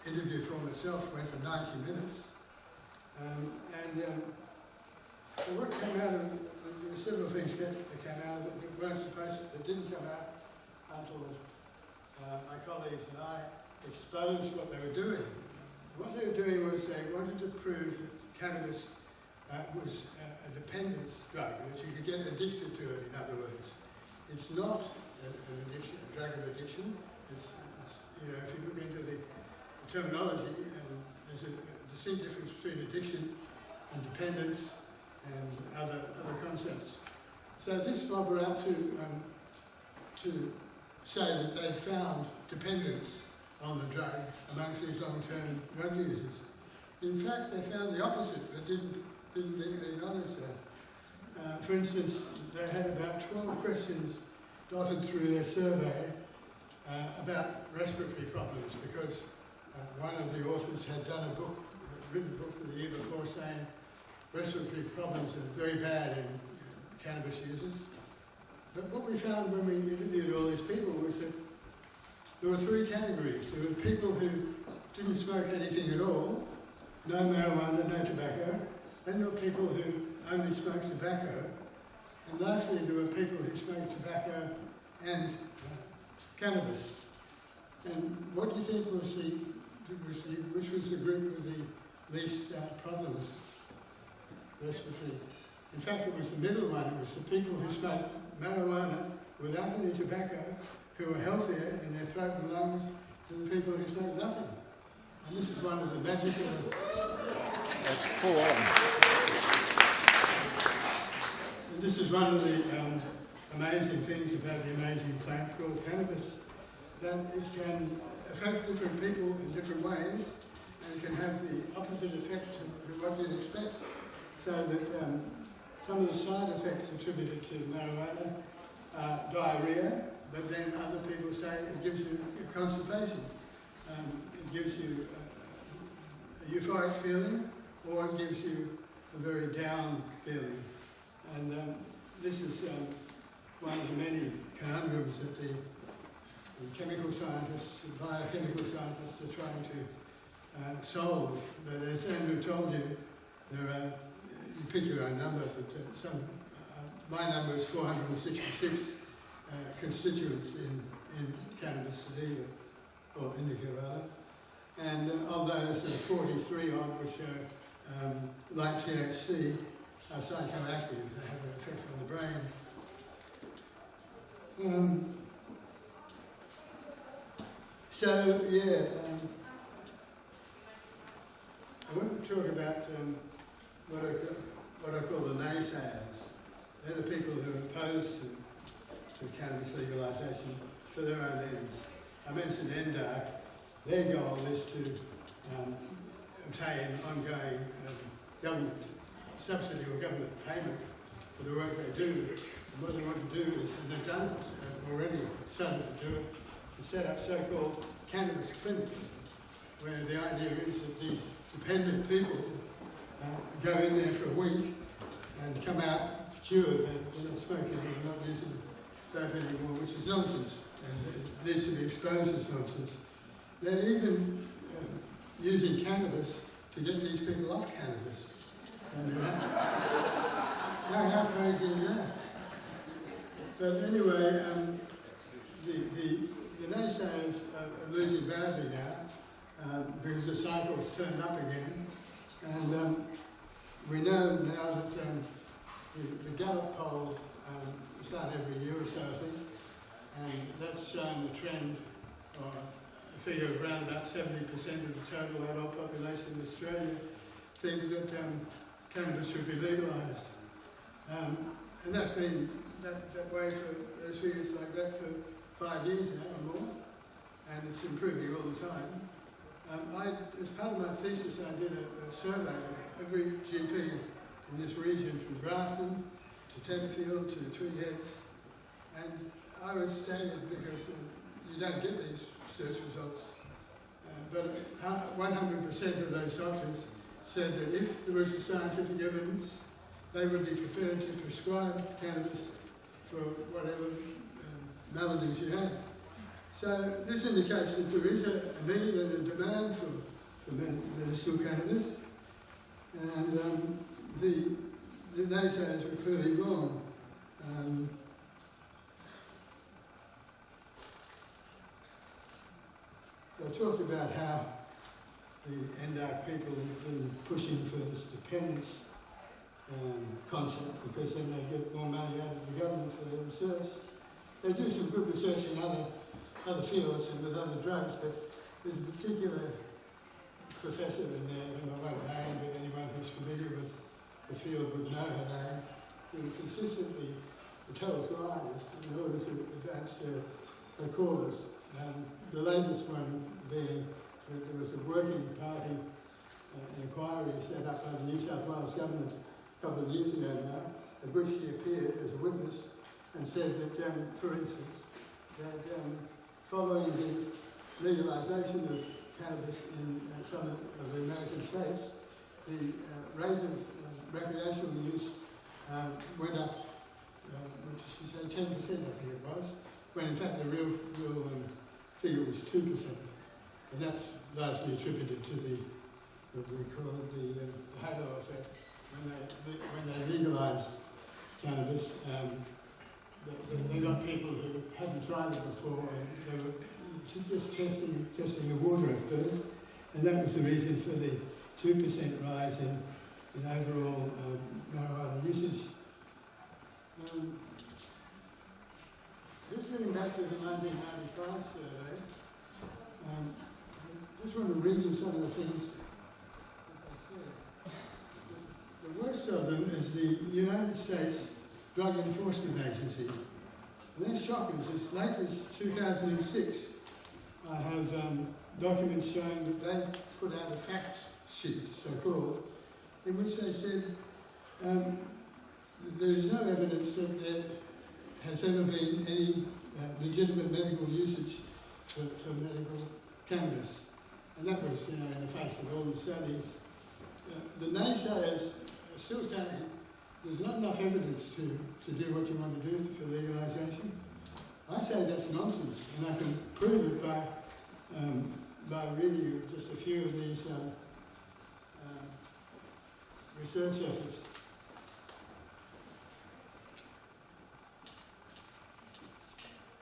S8: interview form itself went for 90 minutes, so what came out of it, there were several things that came out of it that didn't come out until my colleagues and I exposed what they were doing. What they were doing was they wanted to prove that cannabis was a dependence drug, that you could get addicted to it, in other words. It's not an addiction, a drug of addiction. It's if you look into the terminology, there's a distinct difference between addiction and dependence and other concepts. So this mob were out to say that they'd found dependence on the drug amongst these long-term drug users. In fact, they found the opposite, but didn't acknowledge that. For instance, they had about 12 questions dotted through their survey about respiratory problems, because one of the authors had written a book the year before saying respiratory problems are very bad in cannabis users. But what we found when we interviewed all these people was that there were 3 categories. There were people who didn't smoke anything at all, no marijuana, no tobacco. Then there were people who only smoked tobacco. And lastly, there were people who smoked tobacco and cannabis. And what do you think which was the group with the least problems? Respiratory. In fact, it was the middle one. It was the people who smoked marijuana without any tobacco, who were healthier in their throat and lungs than the people who smoked nothing. And this is one of the magical... And this is one of the amazing things about the amazing plant called cannabis, that it can affect different people in different ways, and it can have the opposite effect to what you'd expect. So that some of the side effects attributed to marijuana are diarrhea, but then other people say it gives you constipation. It gives you a euphoric feeling, or it gives you a very down feeling. And this is one of the many conundrums that the chemical scientists, the biochemical scientists are trying to sold, but as Andrew told you, there are, you pick your own number, but my number is 466 constituents in cannabis sativa, or indica rather, and of those, 43 odd which are like THC, are psychoactive. They have an effect on the brain. I want to talk about what I call the naysayers. They're the people who are opposed to cannabis legalisation for their own ends. I mentioned NDARC. Their goal is to obtain ongoing government subsidy or government payment for the work they do. And what they want to do is, and they've done it, already started to do it, to set up so-called cannabis clinics, where the idea is that these dependent people go in there for a week and come out cured. They're not smoking or not using dope anymore, which is nonsense, and it needs to be exposed as nonsense. They're even using cannabis to get these people off cannabis. How crazy is that? But anyway, the naysayers are losing badly now because the cycle's turned up again. And we know now that the Gallup poll is done every year or so, I think, and that's shown the trend, or a figure of around about 70% of the total adult population in Australia think that cannabis should be legalised. And that's been that way for those figures like that for 5 years now or more, and it's improving all the time. As part of my thesis, I did a survey of every GP in this region, from Grafton to Tenterfield to Twin Heads, and I was staggered because you don't get these search results. But 100% of those doctors said that if there was scientific evidence, they would be prepared to prescribe cannabis for whatever maladies you had. So this indicates that there is a need and a demand for medicinal cannabis, and the naysayers were clearly wrong. So I talked about how the NDARC people have been pushing for this dependence concept, because then they get more money out of the government for their research. They do some good research in other fields and with other drugs, but there's a particular professor in there, whom I won't name, but anyone who's familiar with the field would know her name, who consistently tells lies in order to advance her cause. The latest one being that there was a working party inquiry set up by the New South Wales government a couple of years ago now, at which she appeared as a witness and said that, for instance, that following the legalisation of cannabis in some of the American states, the rate of recreational use went up, what did she say, 10%, I think it was, when in fact the real figure was 2%. And that's largely attributed to what they call the halo effect. When they legalised cannabis, they got people who hadn't tried it before, and they were just testing the water at first, and that was the reason for the 2% rise in overall marijuana usage. Just getting back to the 1995 survey, I just want to read you some of the things that they said. The worst of them is the United States Drug Enforcement Agency. And they're shockers. As late as 2006, I have documents showing that they put out a fact sheet, so-called, in which they said there is no evidence that there has ever been any legitimate medical usage for medical cannabis. And that was, in the face of all the studies. The naysayers are still saying there's not enough evidence to do what you want to do for legalisation. I say that's nonsense, and I can prove it by by reading you just a few of these research efforts.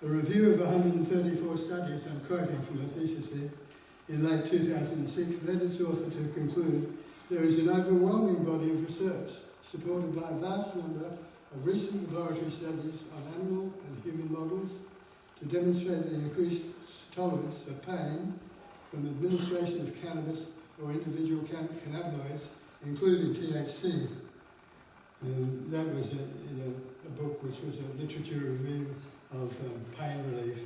S8: A review of 134 studies, I'm quoting from a thesis here, in late 2006 led its author to conclude there is an overwhelming body of research supported by a vast number of recent laboratory studies on animal and human models to demonstrate the increased tolerance of pain from administration of cannabis or individual cannabinoids, including THC. And that was in a book which was a literature review of pain relief.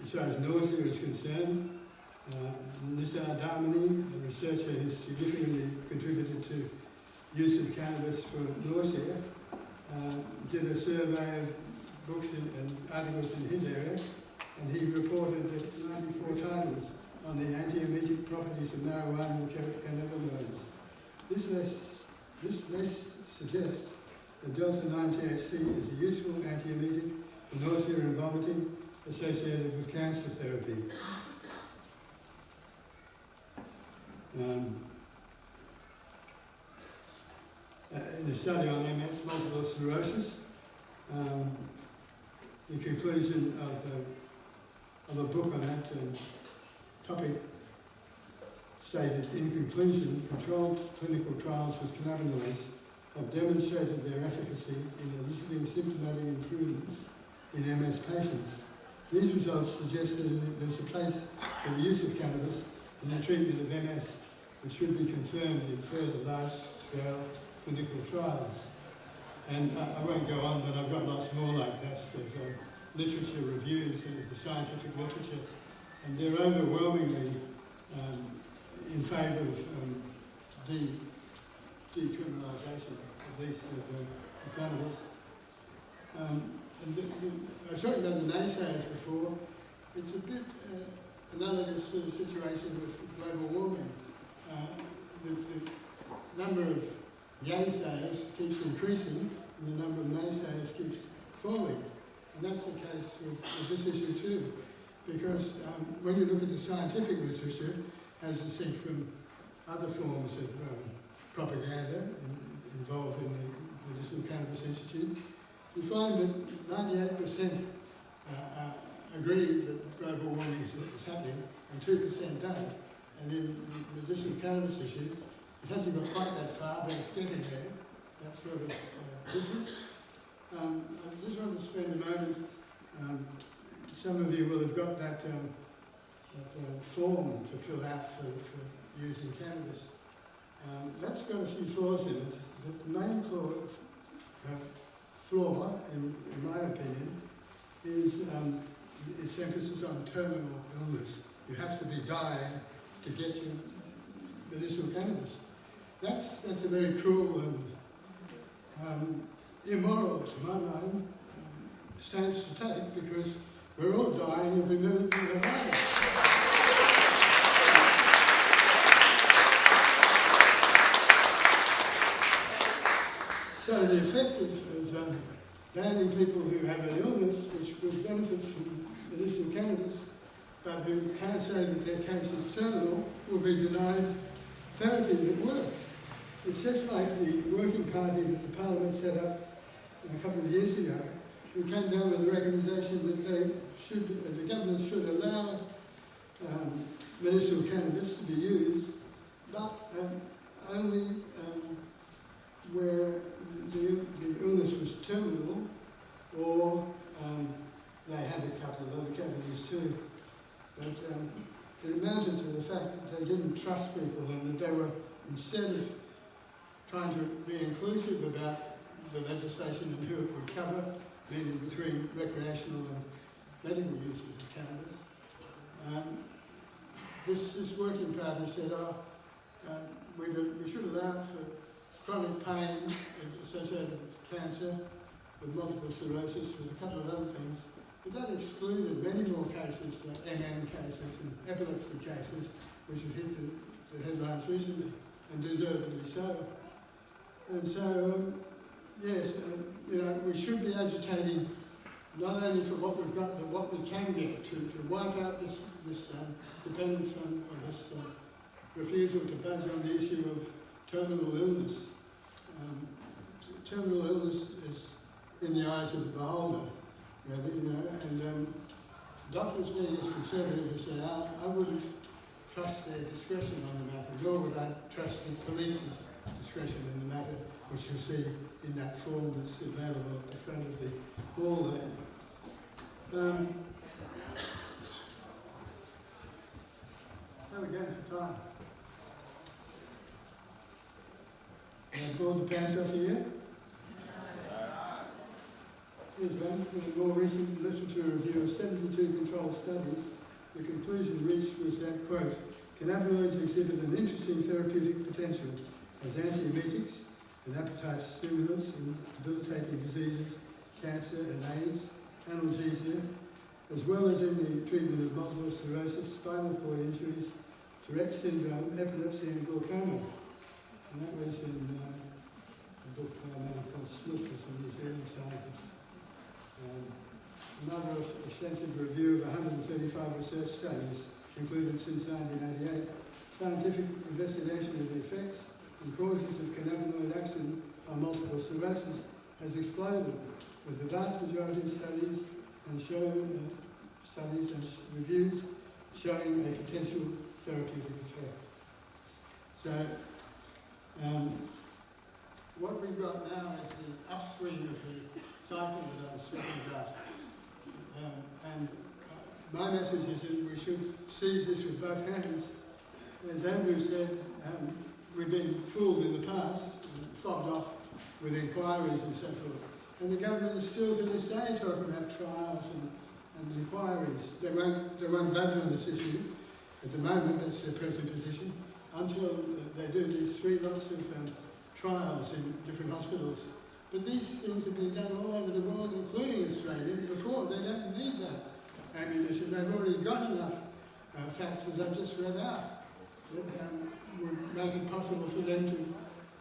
S8: As far as nausea is concerned, Nisar Dharmani, a researcher who significantly contributed to use of cannabis for nausea, did a survey of books and articles in his area, and he reported that 94 titles on the anti-emetic properties of marijuana and cannabinoids. This list suggests that delta-9 THC is a useful anti-emetic for nausea and vomiting associated with cancer therapy. In a study on MS, multiple sclerosis, the conclusion of a book on that topic stated, in conclusion, controlled clinical trials with cannabinoids have demonstrated their efficacy in eliciting symptomatic improvements in MS patients. These results suggest that there's a place for the use of cannabis in the treatment of MS, which should be confirmed in further large-scale clinical trials. And I won't go on, but I've got lots more like that of literature reviews of the scientific literature, and they're overwhelmingly in favour of decriminalisation, at least of cannabis. I was talking about the naysayers before. It's a bit analogous sort of situation with global warming. The number of naysayers keeps increasing, and the number of naysayers keeps falling. And that's the case with this issue too, because when you look at the scientific literature, as you see from other forms of propaganda involved in the Medicinal Cannabis Institute, you find that 98% agree that global warming is happening, and 2% don't. And in the medicinal cannabis issue, it hasn't got quite that far, but it's getting there, that sort of difference. I just want to spend a moment, some of you will have got that form to fill out for using cannabis. That's got a few flaws in it, but the main flaw, in my opinion, is its emphasis on terminal illness. You have to be dying to get your medicinal cannabis. That's a very cruel and immoral, to my mind, stance to take, because we're all dying every minute of our lives. So the effect of banning people who have an illness which would benefit from medicinal cannabis, but who can't say that their case is terminal, will be denied therapy that works. It's just like the working party that the Parliament set up a couple of years ago, who came down with a recommendation that the government should allow medicinal cannabis to be used, but only where the illness was terminal, or they had a couple of other categories too. But it amounted to the fact that they didn't trust people, and that they were, instead of trying to be inclusive about the legislation and who it would cover, meaning between recreational and medical uses of cannabis, this working party said, we should allow it for chronic pain associated with cancer, with multiple sclerosis, with a couple of other things, but that excluded many more cases, like MM cases and epilepsy cases, which have hit the headlines recently, and deservedly so. And so, yes, we should be agitating not only for what we've got, but what we can get to wipe out this dependence on this refusal to budge on the issue of terminal illness. Terminal illness is in the eyes of the beholder, really, you know, and doctors being as conservative as they are, I wouldn't trust their discretion on the matter, nor would I trust the police's discretion in the matter, which you'll see in that form that's available at the front of the hall there. How are we going for time? Have I pulled the pants off here? Here's one. In a more recent literature review of 72 controlled studies, the conclusion reached was that, quote, cannabinoids exhibit an interesting therapeutic potential as antiemetics and appetite stimulants in debilitating diseases, cancer and AIDS, analgesia, as well as in the treatment of multiple sclerosis, spinal cord injuries, Tourette syndrome, epilepsy and glaucoma. And that was in a book by a man called Smith, who's a New Zealand scientist. Another extensive review of 135 research studies concluded since 1988. Scientific investigation of the effects and causes of cannabinoid action on multiple sclerosis has exploded, with the vast majority of studies and reviews showing a potential therapeutic effect. So, what we've got now is the upswing of the cycle that I was talking about. My message is that we should seize this with both hands. As Andrew said, we've been fooled in the past, fobbed off with inquiries and so forth. And the government is still to this day talking about trials and inquiries. They won't budge on this issue. At the moment, that's their present position, until they do these 3 lots of trials in different hospitals. But these things have been done all over the world, including Australia, before. They don't need that ammunition. They've already got enough facts, as I've just read out, that would make it possible for them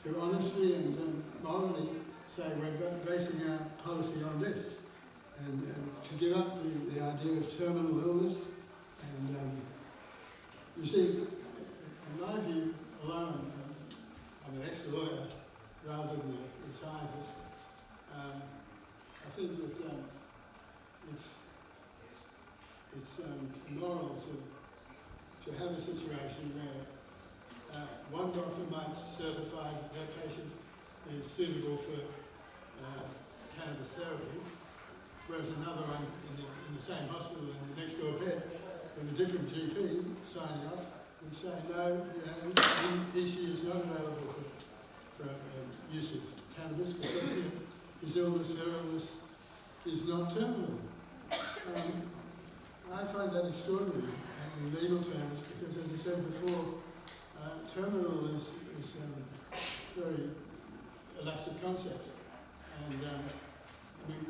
S8: to honestly and morally say we're basing our policy on this, and to give up the idea of terminal illness. And you see, in my view alone, I'm an ex-lawyer rather than a scientist. I think that it's immoral to have a situation where one doctor might certify that that patient is suitable for cannabis therapy, whereas another one in the same hospital in the next door bed with a different GP signing off would say no, you know, she is not available for use of cannabis because his illness, her illness is not terminal. I find that extraordinary in legal terms because, as I said before, terminal is a very elastic concept. And I mean,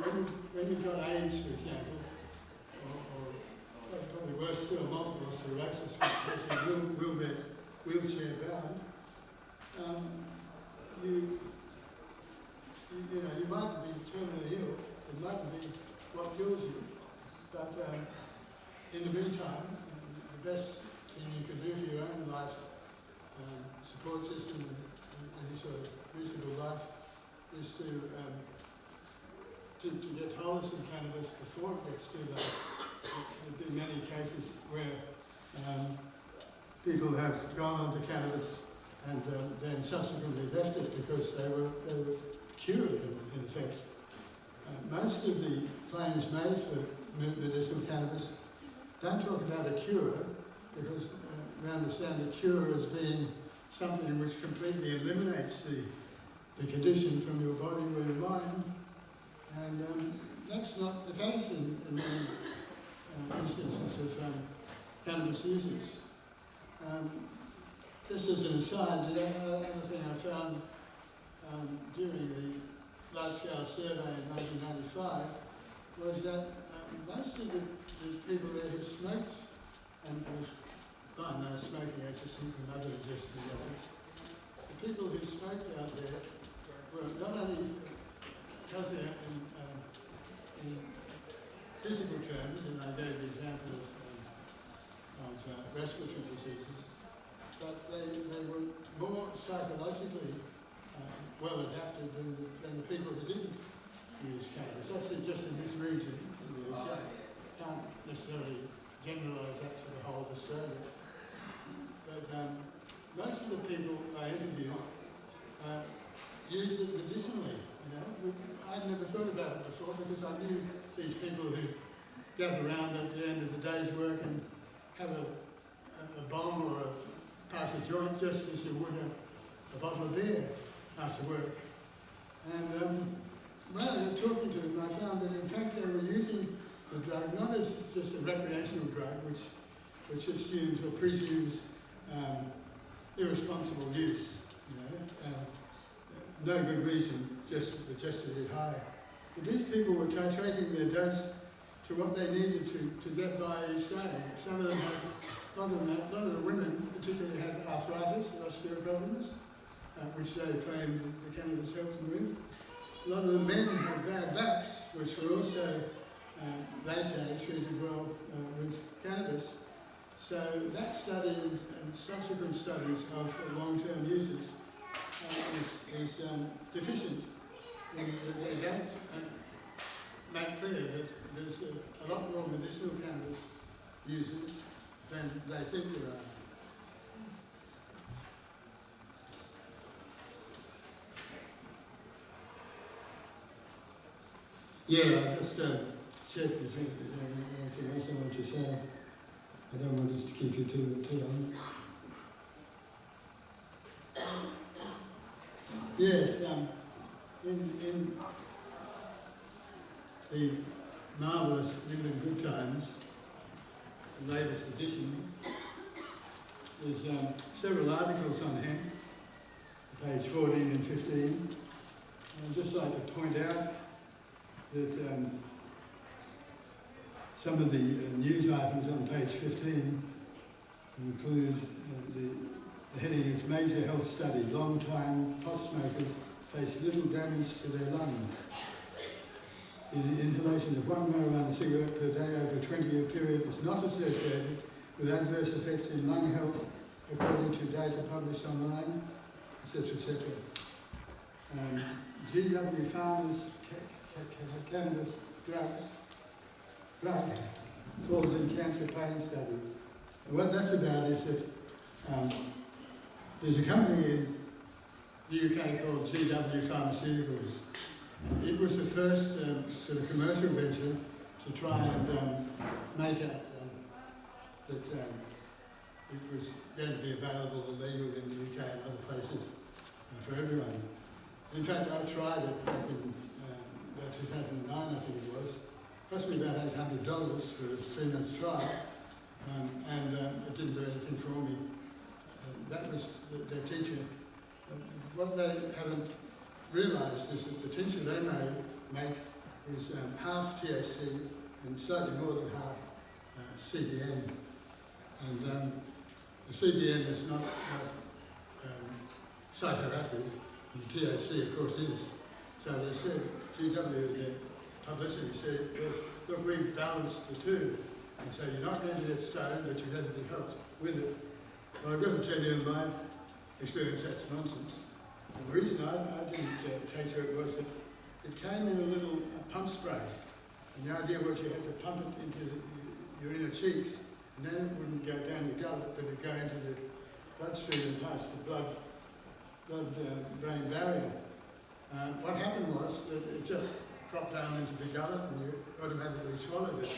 S8: when you've got AIDS, for example, or probably worse still, multiple sclerosis, which is wheelchair bound, you know, you mightn't be terminally ill, it mightn't be what kills you, but in the meantime, the best thing you can do for your own life, support system and any sort of reasonable life, is to get hold of some cannabis before it gets too late. There have been many cases where people have gone on to cannabis and then subsequently left it because they were cured, in effect. Most of the claims made for medicinal cannabis don't talk about a cure, because we understand a cure as being something which completely eliminates the condition from your body or your mind, and that's not the case in many instances of cannabis users. Just as an aside, the other thing I found during the large-scale survey in 1995 was that most of the people there who smoked, and by no smoking ecstasy from other ingesting methods, the people who smoked out there were not only healthier in physical terms, and they gave the example of respiratory diseases, but they were more psychologically well adapted than the people who didn't use cannabis. That's just in this region. You can't necessarily generalise that to the whole of Australia. But most of the people I interviewed used it medicinally. You know, I'd never thought about it before because I knew these people who gather around at the end of the day's work and have a bomb or pass a joint just as you would a bottle of beer after work. And when I was talking to them, I found that in fact they were using the drug not as just a recreational drug, which assumes or presumes irresponsible use. You know, no good reason, just to get high. But these people were titrating their dose to what they needed to get by each day. Some of them had, a lot of the women particularly had arthritis, osteoporosis, which they claimed the cannabis helped them with. A lot of the men had bad backs, which were also, they say, treated well with cannabis. So that study and subsequent studies of long-term users is deficient in that they don't make clear that there's a lot more medicinal cannabis users than they think there are. Yeah, I just checked if there's anything else I want to say. I don't want us to keep you too long. Yes, in the marvellous Nimbin Good Times, the latest edition, there's several articles on him, page 14 and 15. And I'd just like to point out that some of the news items on page 15 include the heading is Major Health Study, Long-time pot smokers face little damage to their lungs. The inhalation of one marijuana cigarette per day over a 20-year period is not associated with adverse effects in lung health according to data published online, etc., etc. GW Farmers Cannabis drug falls in cancer pain study. And what that's about is that there's a company in the UK called GW Pharmaceuticals. It was the first sort of commercial venture to try and make that it was going to be available and legal in the UK and other places for everyone. In fact, I tried it back in about 2009, I think it was. It cost me about $800 for a 3-month trial, and it didn't do anything for me. That was their tincture. What they haven't realised is that the tincture they make is half THC and slightly more than half CBN. And the CBN is not psychoactive, and the THC of course is. So they said, GW in their publicity said, look, we've balanced the two. And so you're not going to get stoned, but you're going to be helped with it. Well, I've got to tell you, in my experience, that's nonsense. And the reason I didn't take to it was that it came in a little pump spray. And the idea was you had to pump it into your inner cheeks, and then it wouldn't go down your gullet, but it'd go into the bloodstream and past the blood-brain barrier. What happened was that it just dropped down into the gullet and you automatically swallowed it,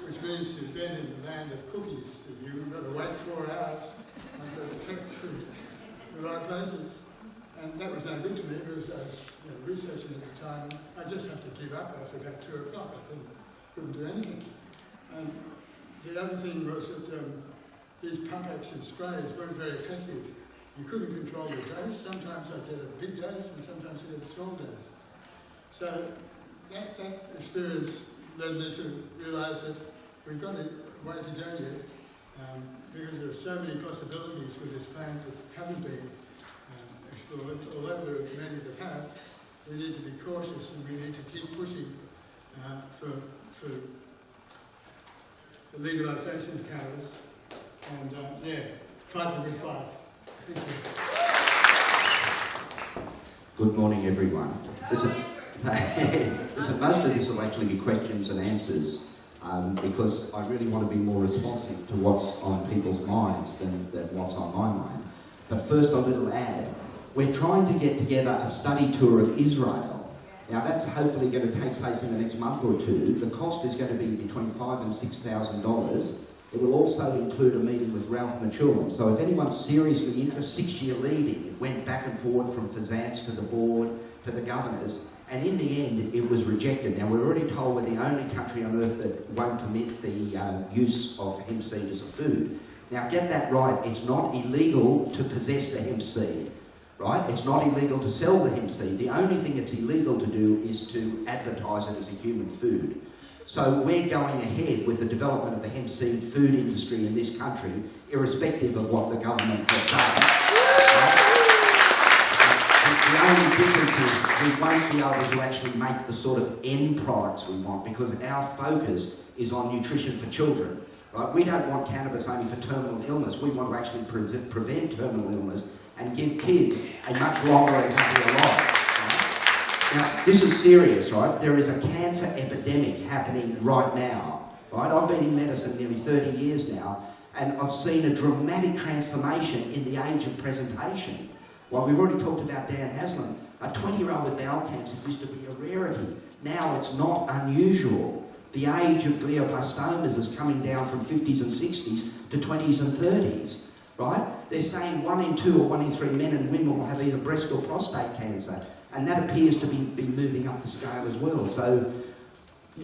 S8: which means you've been in the land of cookies. You've got to wait 4 hours until it affects the right places. And that was no good to me because I was researching at the time. I just have to give up after about 2 o'clock. I couldn't do anything. And the other thing was that these pump action sprays weren't very effective. You couldn't control the dose. Sometimes I'd get a big dose and sometimes I'd get a small dose. So that experience led me to realise that we've got a way to go yet because there are so many possibilities with this plant that haven't been explored. Although there are many that have, we need to be cautious and we need to keep pushing for the legalisation of cannabis, and fight the good fight. Thank you.
S9: Good morning, everyone. Listen, most of this will actually be questions and answers because I really want to be more responsive to what's on people's minds than what's on my mind. But first, a little ad. We're trying to get together a study tour of Israel. Now, that's hopefully going to take place in the next month or two. The cost is going to be between $5,000 and $6,000. It will also include a meeting with Ralph Maturin. So if anyone's seriously interested, 6-year leading, it went back and forward from Fazance to the board to the governors, and in the end it was rejected. Now, we're already told we're the only country on earth that won't permit the use of hemp seed as a food. Now, get that right, it's not illegal to possess the hemp seed, right? It's not illegal to sell the hemp seed. The only thing it's illegal to do is to advertise it as a human food. So we're going ahead with the development of the hemp seed food industry in this country, irrespective of what the government has done. The only difference is we won't be able to actually make the sort of end products we want because our focus is on nutrition for children. Right? We don't want cannabis only for terminal illness. We want to actually prevent terminal illness and give kids a much longer and happier life. Now, this is serious, right? There is a cancer epidemic happening right now, right? I've been in medicine nearly 30 years now, and I've seen a dramatic transformation in the age of presentation. Well, we've already talked about Dan Haslam. A 20-year-old with bowel cancer used to be a rarity. Now it's not unusual. The age of glioblastomas is coming down from 50s and 60s to 20s and 30s, right? They're saying 1 in 2 or 1 in 3 men and women will have either breast or prostate cancer. And that appears to be moving up the scale as well. So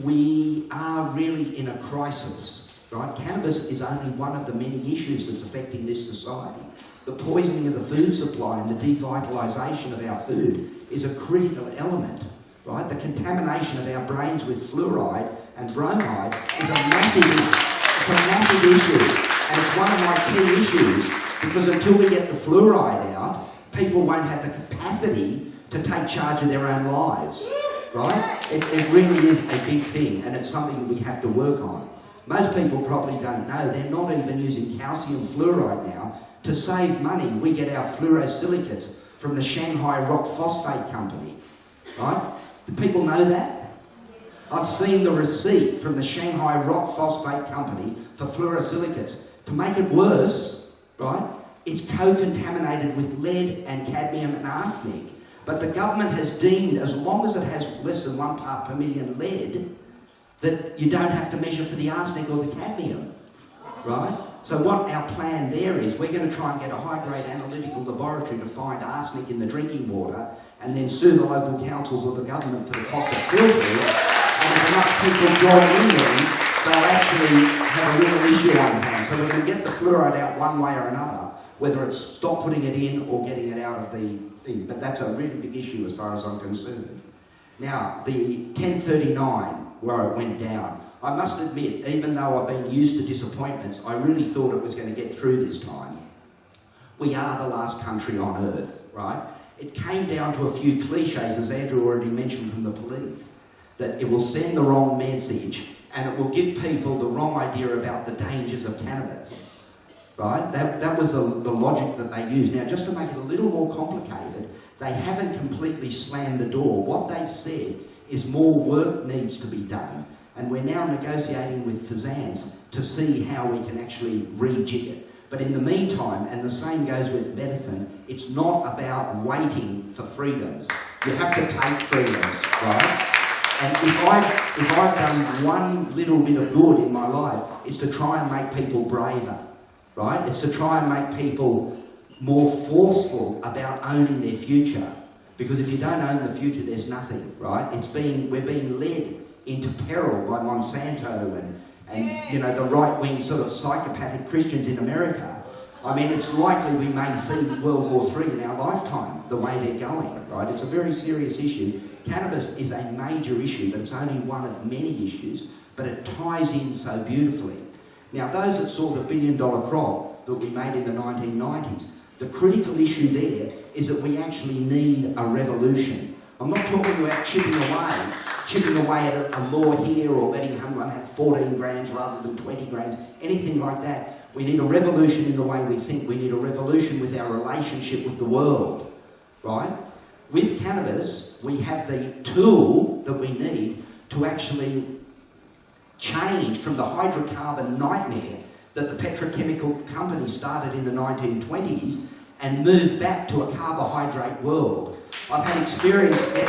S9: we are really in a crisis, right? Cannabis is only one of the many issues that's affecting this society. The poisoning of the food supply and the devitalisation of our food is a critical element, right? The contamination of our brains with fluoride and bromide is a massive issue. And it's one of my key issues because until we get the fluoride out, people won't have the capacity to take charge of their own lives, right? It really is a big thing, and it's something we have to work on. Most people probably don't know, they're not even using calcium fluoride now. To save money, we get our fluorosilicates from the Shanghai Rock Phosphate Company, right? Do people know that? I've seen the receipt from the Shanghai Rock Phosphate Company for fluorosilicates. To make it worse, right, it's co-contaminated with lead and cadmium and arsenic. But the government has deemed, as long as it has less than 1 part per million lead, that you don't have to measure for the arsenic or the cadmium, right? So what our plan there is, we're going to try and get a high-grade analytical laboratory to find arsenic in the drinking water and then sue the local councils or the government for the cost of filters. And if enough people join in there, they'll actually have a real issue on hands. So we can get the fluoride out one way or another, whether it's stop putting it in or getting it out of the thing. But that's a really big issue as far as I'm concerned. Now, the 1039, where it went down, I must admit, even though I've been used to disappointments, I really thought it was going to get through this time. We are the last country on earth, right? It came down to a few cliches, as Andrew already mentioned from the police, that it will send the wrong message and it will give people the wrong idea about the dangers of cannabis, right? That was the logic that they used. Now, just to make it a little more complicated, they haven't completely slammed the door. What they've said is more work needs to be done, and we're now negotiating with Fazance to see how we can actually rejig it. But in the meantime, and the same goes with medicine, it's not about waiting for freedoms. You have to take freedoms, right? And if I've done one little bit of good in my life, it's to try and make people braver, right? It's to try and make people more forceful about owning their future. Because if you don't own the future, there's nothing, right? We're being led into peril by Monsanto and you know, the right-wing sort of psychopathic Christians in America. I mean, it's likely we may see World War III in our lifetime, the way they're going, right? It's a very serious issue. Cannabis is a major issue, but it's only one of many issues, but it ties in so beautifully. Now, those that saw the billion-dollar crop that we made in the 1990s, the critical issue there is that we actually need a revolution. I'm not talking about chipping away at a law here or letting someone have 14 grams rather than 20 grams, anything like that. We need a revolution in the way we think. We need a revolution with our relationship with the world, right? With cannabis, we have the tool that we need to actually change from the hydrocarbon nightmare that the petrochemical company started in the 1920s and move back to a carbohydrate world. I've had experience with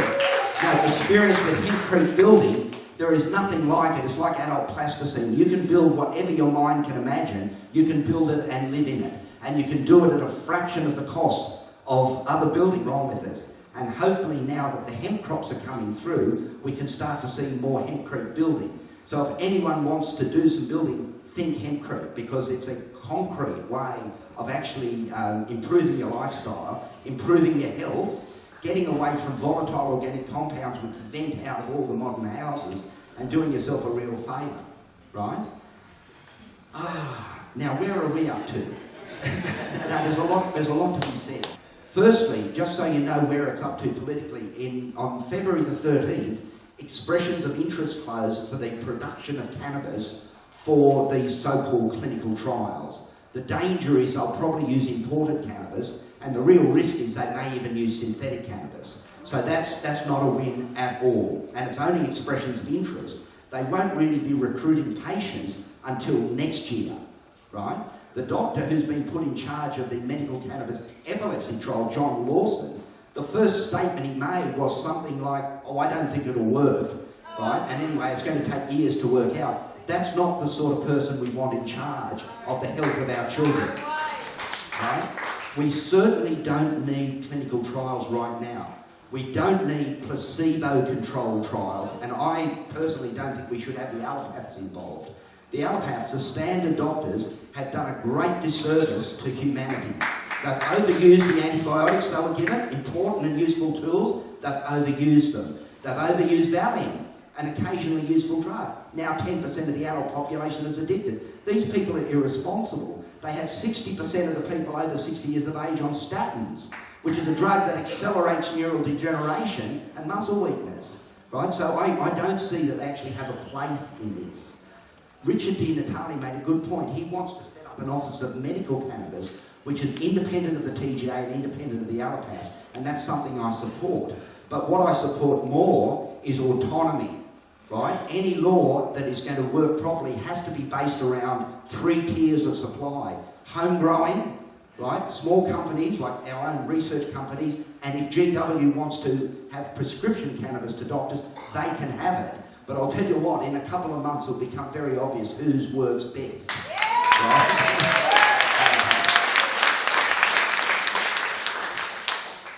S9: hempcrete building. There is nothing like it. It's like adult plasticine. You can build whatever your mind can imagine. You can build it and live in it. And you can do it at a fraction of the cost of other building. Wrong with this. And hopefully now that the hemp crops are coming through, we can start to see more hempcrete building. So if anyone wants to do some building, think hempcrete, because it's a concrete way of actually improving your lifestyle, improving your health, getting away from volatile organic compounds which vent out of all the modern houses, and doing yourself a real favour, right? Now where are we up to? There's a lot to be said. Firstly, just so you know where it's up to politically, on February the 13th, expressions of interest closed for the production of cannabis for these so-called clinical trials. The danger is they'll probably use imported cannabis, and the real risk is they may even use synthetic cannabis. So that's not a win at all, and it's only expressions of interest. They won't really be recruiting patients until next year, right? The doctor who's been put in charge of the medical cannabis epilepsy trial, John Lawson, the first statement he made was something like, "Oh, I don't think it'll work," right? And anyway, it's going to take years to work out. That's not the sort of person we want in charge of the health of our children, right? We certainly don't need clinical trials right now. We don't need placebo-controlled trials, and I personally don't think we should have the allopaths involved. The allopaths, the standard doctors, have done a great disservice to humanity. They've overused the antibiotics they were given, important and useful tools. They've overused them. They've overused Valium, an occasionally useful drug. Now 10% of the adult population is addicted. These people are irresponsible. They had 60% of the people over 60 years of age on statins, which is a drug that accelerates neural degeneration and muscle weakness, right? So I don't see that they actually have a place in this. Richard Di Natale made a good point. He wants to set up an office of medical cannabis, which is independent of the TGA and independent of the allopaths, and that's something I support. But what I support more is autonomy, right? Any law that is going to work properly has to be based around 3 tiers of supply. Home growing, right? Small companies like our own research companies, and if GW wants to have prescription cannabis to doctors, they can have it. But I'll tell you what, in a couple of months it'll become very obvious whose works best. Right?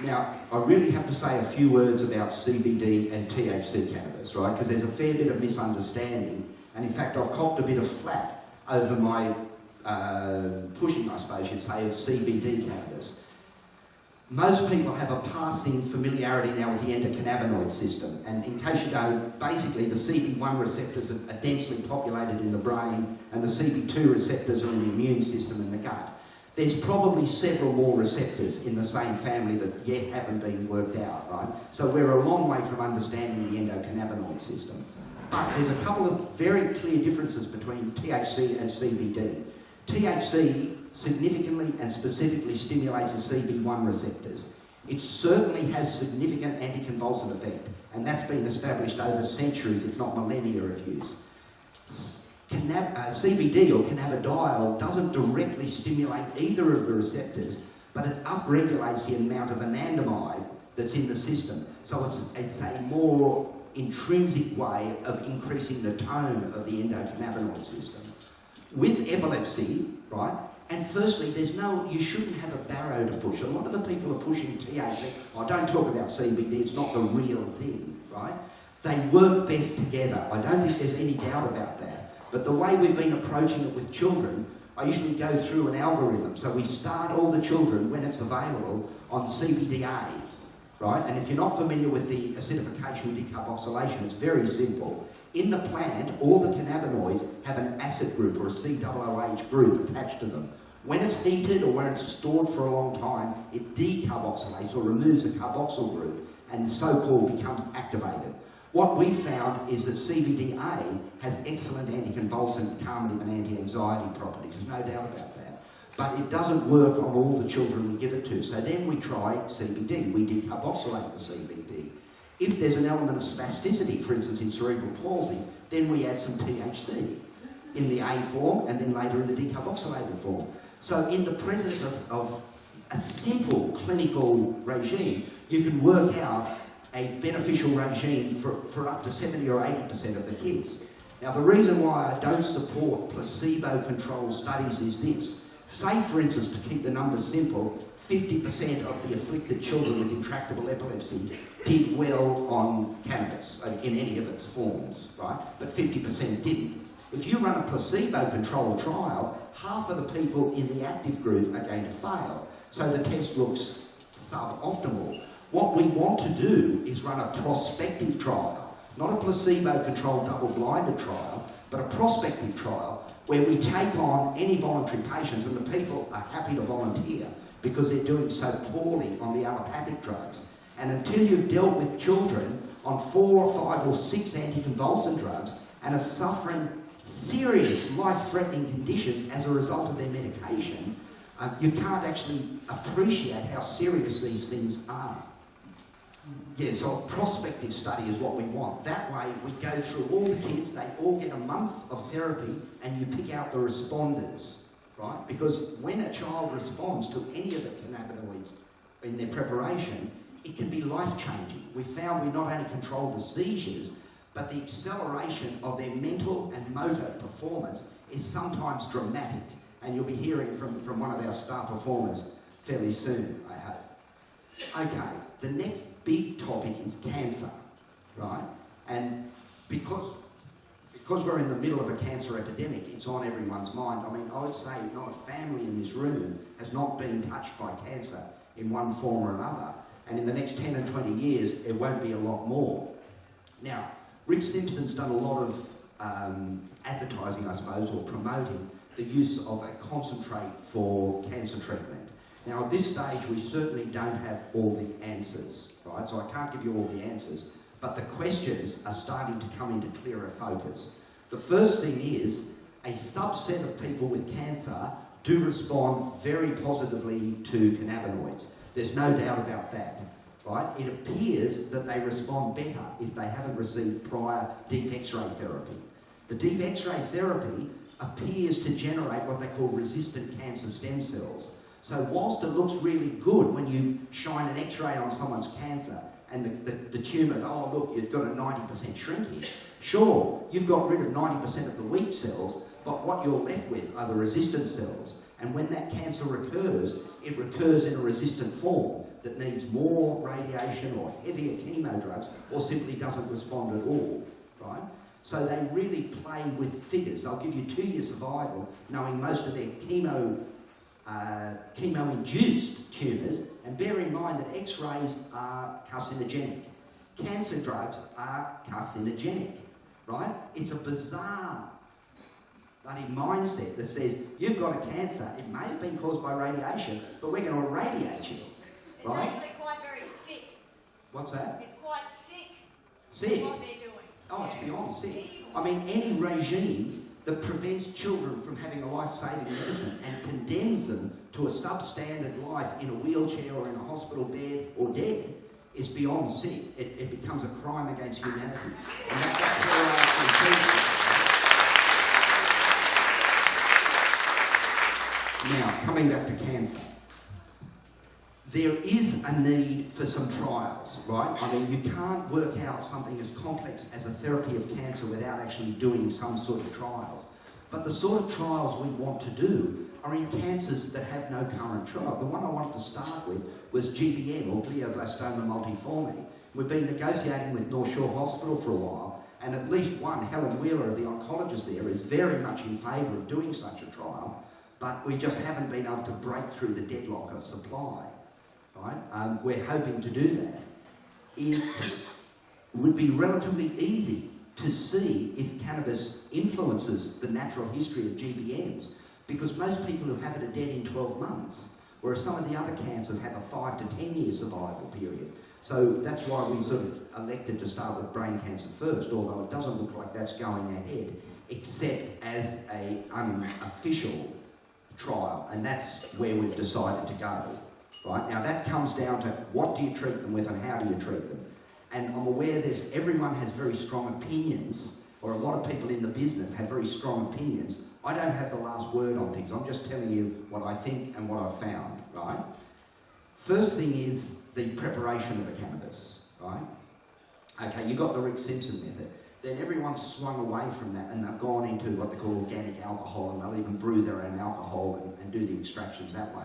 S9: Now, I really have to say a few words about CBD and THC cannabis, right? Because there's a fair bit of misunderstanding, and in fact I've copped a bit of flack over my pushing, I suppose you'd say, of CBD cannabis. Most people have a passing familiarity now with the endocannabinoid system, and in case you don't, basically the CB1 receptors are densely populated in the brain, and the CB2 receptors are in the immune system in the gut. There's probably several more receptors in the same family that yet haven't been worked out, right? So we're a long way from understanding the endocannabinoid system. But there's a couple of very clear differences between THC and CBD. THC significantly and specifically stimulates the CB1 receptors. It certainly has significant anticonvulsant effect, and that's been established over centuries, if not millennia of use. CBD or cannabidiol doesn't directly stimulate either of the receptors, but it upregulates the amount of anandamide that's in the system. So it's a more intrinsic way of increasing the tone of the endocannabinoid system. With epilepsy, right, and firstly, you shouldn't have a barrow to push. A lot of the people are pushing THC. Oh, don't talk about CBD, it's not the real thing, right? They work best together. I don't think there's any doubt about that. But the way we've been approaching it with children, I usually go through an algorithm. So we start all the children, when it's available, on CBDA, right? And if you're not familiar with the acidification decarboxylation, it's very simple. In the plant, all the cannabinoids have an acid group or a COOH group attached to them. When it's heated or when it's stored for a long time, it decarboxylates or removes the carboxyl group, and so-called becomes activated. What we found is that CBD-A has excellent anticonvulsant, calmative and anti-anxiety properties, there's no doubt about that. But it doesn't work on all the children we give it to. So then we try CBD, we decarboxylate the CBD. If there's an element of spasticity, for instance in cerebral palsy, then we add some THC in the A form and then later in the decarboxylated form. So in the presence of a simple clinical regime, you can work out a beneficial regime for up to 70 or 80% of the kids. Now the reason why I don't support placebo-controlled studies is this. Say for instance, to keep the numbers simple, 50% of the afflicted children with intractable epilepsy did well on cannabis in any of its forms, right? But 50% didn't. If you run a placebo-controlled trial, half of the people in the active group are going to fail. So the test looks suboptimal. What we want to do is run a prospective trial, not a placebo-controlled double-blinded trial, but a prospective trial where we take on any voluntary patients and the people are happy to volunteer because they're doing so poorly on the allopathic drugs. And until you've dealt with children on 4 or 5 or 6 anticonvulsant drugs and are suffering serious life-threatening conditions as a result of their medication, you can't actually appreciate how serious these things are. Yeah, so a prospective study is what we want. That way we go through all the kids, they all get a month of therapy and you pick out the responders, right? Because when a child responds to any of the cannabinoids in their preparation, it can be life-changing. We found we not only control the seizures, but the acceleration of their mental and motor performance is sometimes dramatic. And you'll be hearing from one of our star performers fairly soon, I hope. Okay, the next big topic is cancer, right? And because we're in the middle of a cancer epidemic, it's on everyone's mind. I mean, I would say not a family in this room has not been touched by cancer in one form or another. And in the next 10 and 20 years, it won't be a lot more. Now, Rick Simpson's done a lot of advertising, I suppose, or promoting the use of a concentrate for cancer treatment. Now, at this stage, we certainly don't have all the answers, right? So I can't give you all the answers, but the questions are starting to come into clearer focus. The first thing is, a subset of people with cancer do respond very positively to cannabinoids. There's no doubt about that, right? It appears that they respond better if they haven't received prior deep X-ray therapy. The deep X-ray therapy appears to generate what they call resistant cancer stem cells. So whilst it looks really good when you shine an X-ray on someone's cancer and the tumour, oh look, you've got a 90% shrinkage. Sure, you've got rid of 90% of the weak cells, but what you're left with are the resistant cells. And when that cancer recurs, it recurs in a resistant form that needs more radiation or heavier chemo drugs or simply doesn't respond at all, right? So they really play with figures. They'll give you 2-year survival knowing most of their chemo-induced tumours, and bear in mind that X-rays are carcinogenic. Cancer drugs are carcinogenic, right? It's a bizarre bloody mindset that says, you've got a cancer, it may have been caused by radiation, but we're going to irradiate you, right?
S10: It's actually quite very sick.
S9: What's that?
S10: It's quite sick.
S9: Sick?
S10: What they're doing.
S9: Oh, it's beyond sick. I mean, any regime that prevents children from having a life-saving medicine and condemns them to a substandard life in a wheelchair or in a hospital bed or dead is beyond sick. It becomes a crime against humanity. And that's where I actually see. Now, coming back to cancer. There is a need for some trials, right? I mean, you can't work out something as complex as a therapy of cancer without actually doing some sort of trials. But the sort of trials we want to do are in cancers that have no current trial. The one I wanted to start with was GBM, or glioblastoma multiforme. We've been negotiating with North Shore Hospital for a while, and at least one, Helen Wheeler, the oncologist there, is very much in favour of doing such a trial, but we just haven't been able to break through the deadlock of supply. Right? We're hoping to do that. It would be relatively easy to see if cannabis influences the natural history of GBMs, because most people who have it are dead in 12 months. whereas some of the other cancers have a 5 to 10 year survival period. So that's why we sort of elected to start with brain cancer first, although it doesn't look like that's going ahead, except as an unofficial trial, and that's where we've decided to go. Right? Now that comes down to what do you treat them with and how do you treat them. And I'm aware everyone has very strong opinions, or a lot of people in the business have very strong opinions. I don't have the last word on things. I'm just telling you what I think and what I've found, right? First thing is the preparation of the cannabis, right? Okay, you got the Rick Simpson method. Then everyone's swung away from that and they've gone into what they call organic alcohol, and they'll even brew their own alcohol and do the extractions that way.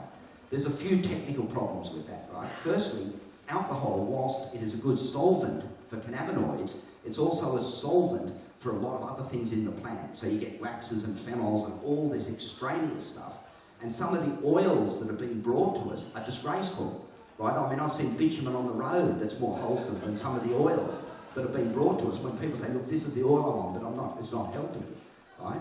S9: There's a few technical problems with that, right? Firstly, alcohol, whilst it is a good solvent for cannabinoids, it's also a solvent for a lot of other things in the plant. So you get waxes and phenols and all this extraneous stuff. And some of the oils that are being brought to us are disgraceful, right? I mean, I've seen bitumen on the road that's more wholesome than some of the oils that have been brought to us when people say, look, this is the oil I'm on, but it's not helping, right?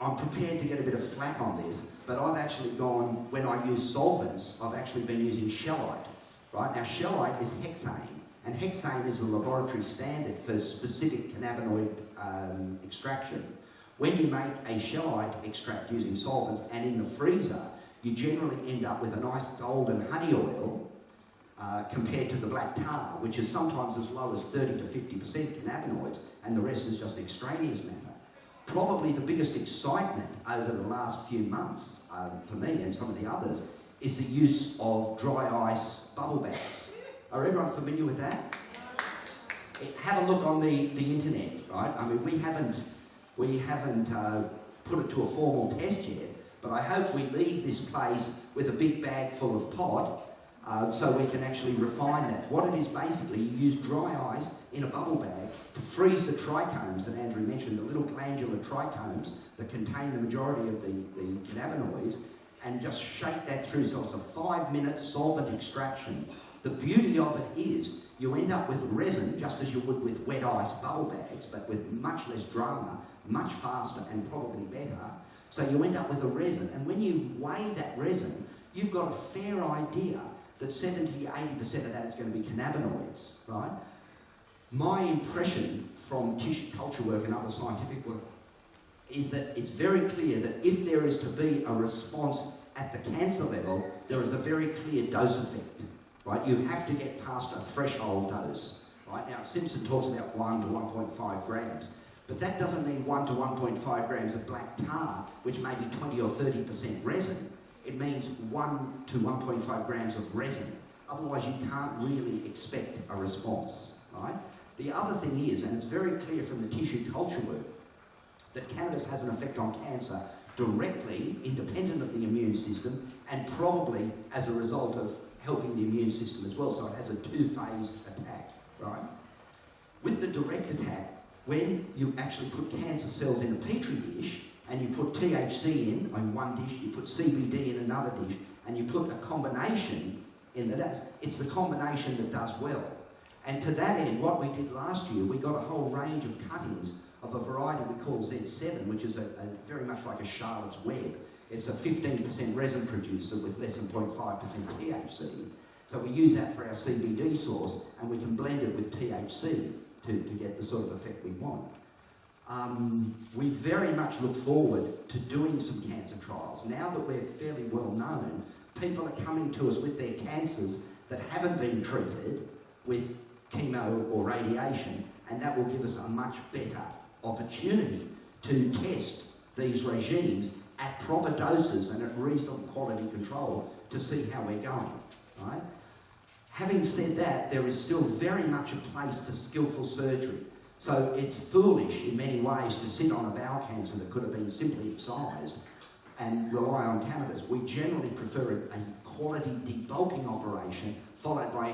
S9: I'm prepared to get a bit of flack on this, but I've actually gone, when I use solvents, I've actually been using shellite, right? Now, shellite is hexane, and hexane is a laboratory standard for specific cannabinoid extraction. When you make a shellite extract using solvents and in the freezer, you generally end up with a nice golden honey oil compared to the black tar, which is sometimes as low as 30 to 50% cannabinoids, and the rest is just extraneous matter. Probably the biggest excitement over the last few months for me and some of the others is the use of dry ice bubble bags. Are everyone familiar with that? Have a look on the internet, right? I mean, we haven't put it to a formal test yet, but I hope we leave this place with a big bag full of pot so we can actually refine that. What it is basically, you use dry ice in a bubble bag to freeze the trichomes that Andrew mentioned, the little glandular trichomes that contain the majority of the cannabinoids, and just shake that through. So it's a 5-minute solvent extraction. The beauty of it is you end up with resin just as you would with wet ice bubble bags, but with much less drama, much faster and probably better. So you end up with a resin, and when you weigh that resin, you've got a fair idea that 70 to 80% of that is going to be cannabinoids, right? My impression from tissue culture work and other scientific work is that it's very clear that if there is to be a response at the cancer level, there is a very clear dose effect, right? You have to get past a threshold dose, right? Now, Simpson talks about 1 to 1.5 grams, but that doesn't mean 1 to 1.5 grams of black tar, which may be 20 or 30% resin. It means 1 to 1.5 grams of resin. Otherwise, you can't really expect a response, right? The other thing is, and it's very clear from the tissue culture work, that cannabis has an effect on cancer directly, independent of the immune system, and probably as a result of helping the immune system as well. So it has a two-phased attack, right? With the direct attack, when you actually put cancer cells in a petri dish, and you put THC in one dish, you put CBD in another dish, and you put a combination in that, it's the combination that does well. And to that end, what we did last year, we got a whole range of cuttings of a variety we call Z7, which is a very much like a Charlotte's Web. It's a 15% resin producer with less than 0.5% THC. So we use that for our CBD source, and we can blend it with THC to get the sort of effect we want. We very much look forward to doing some cancer trials. Now that we're fairly well known, people are coming to us with their cancers that haven't been treated with chemo or radiation, and that will give us a much better opportunity to test these regimes at proper doses and at reasonable quality control to see how we're going, right? Having said that, there is still very much a place for skillful surgery. So it's foolish in many ways to sit on a bowel cancer that could have been simply excised and rely on cannabis. We generally prefer a quality debulking operation followed by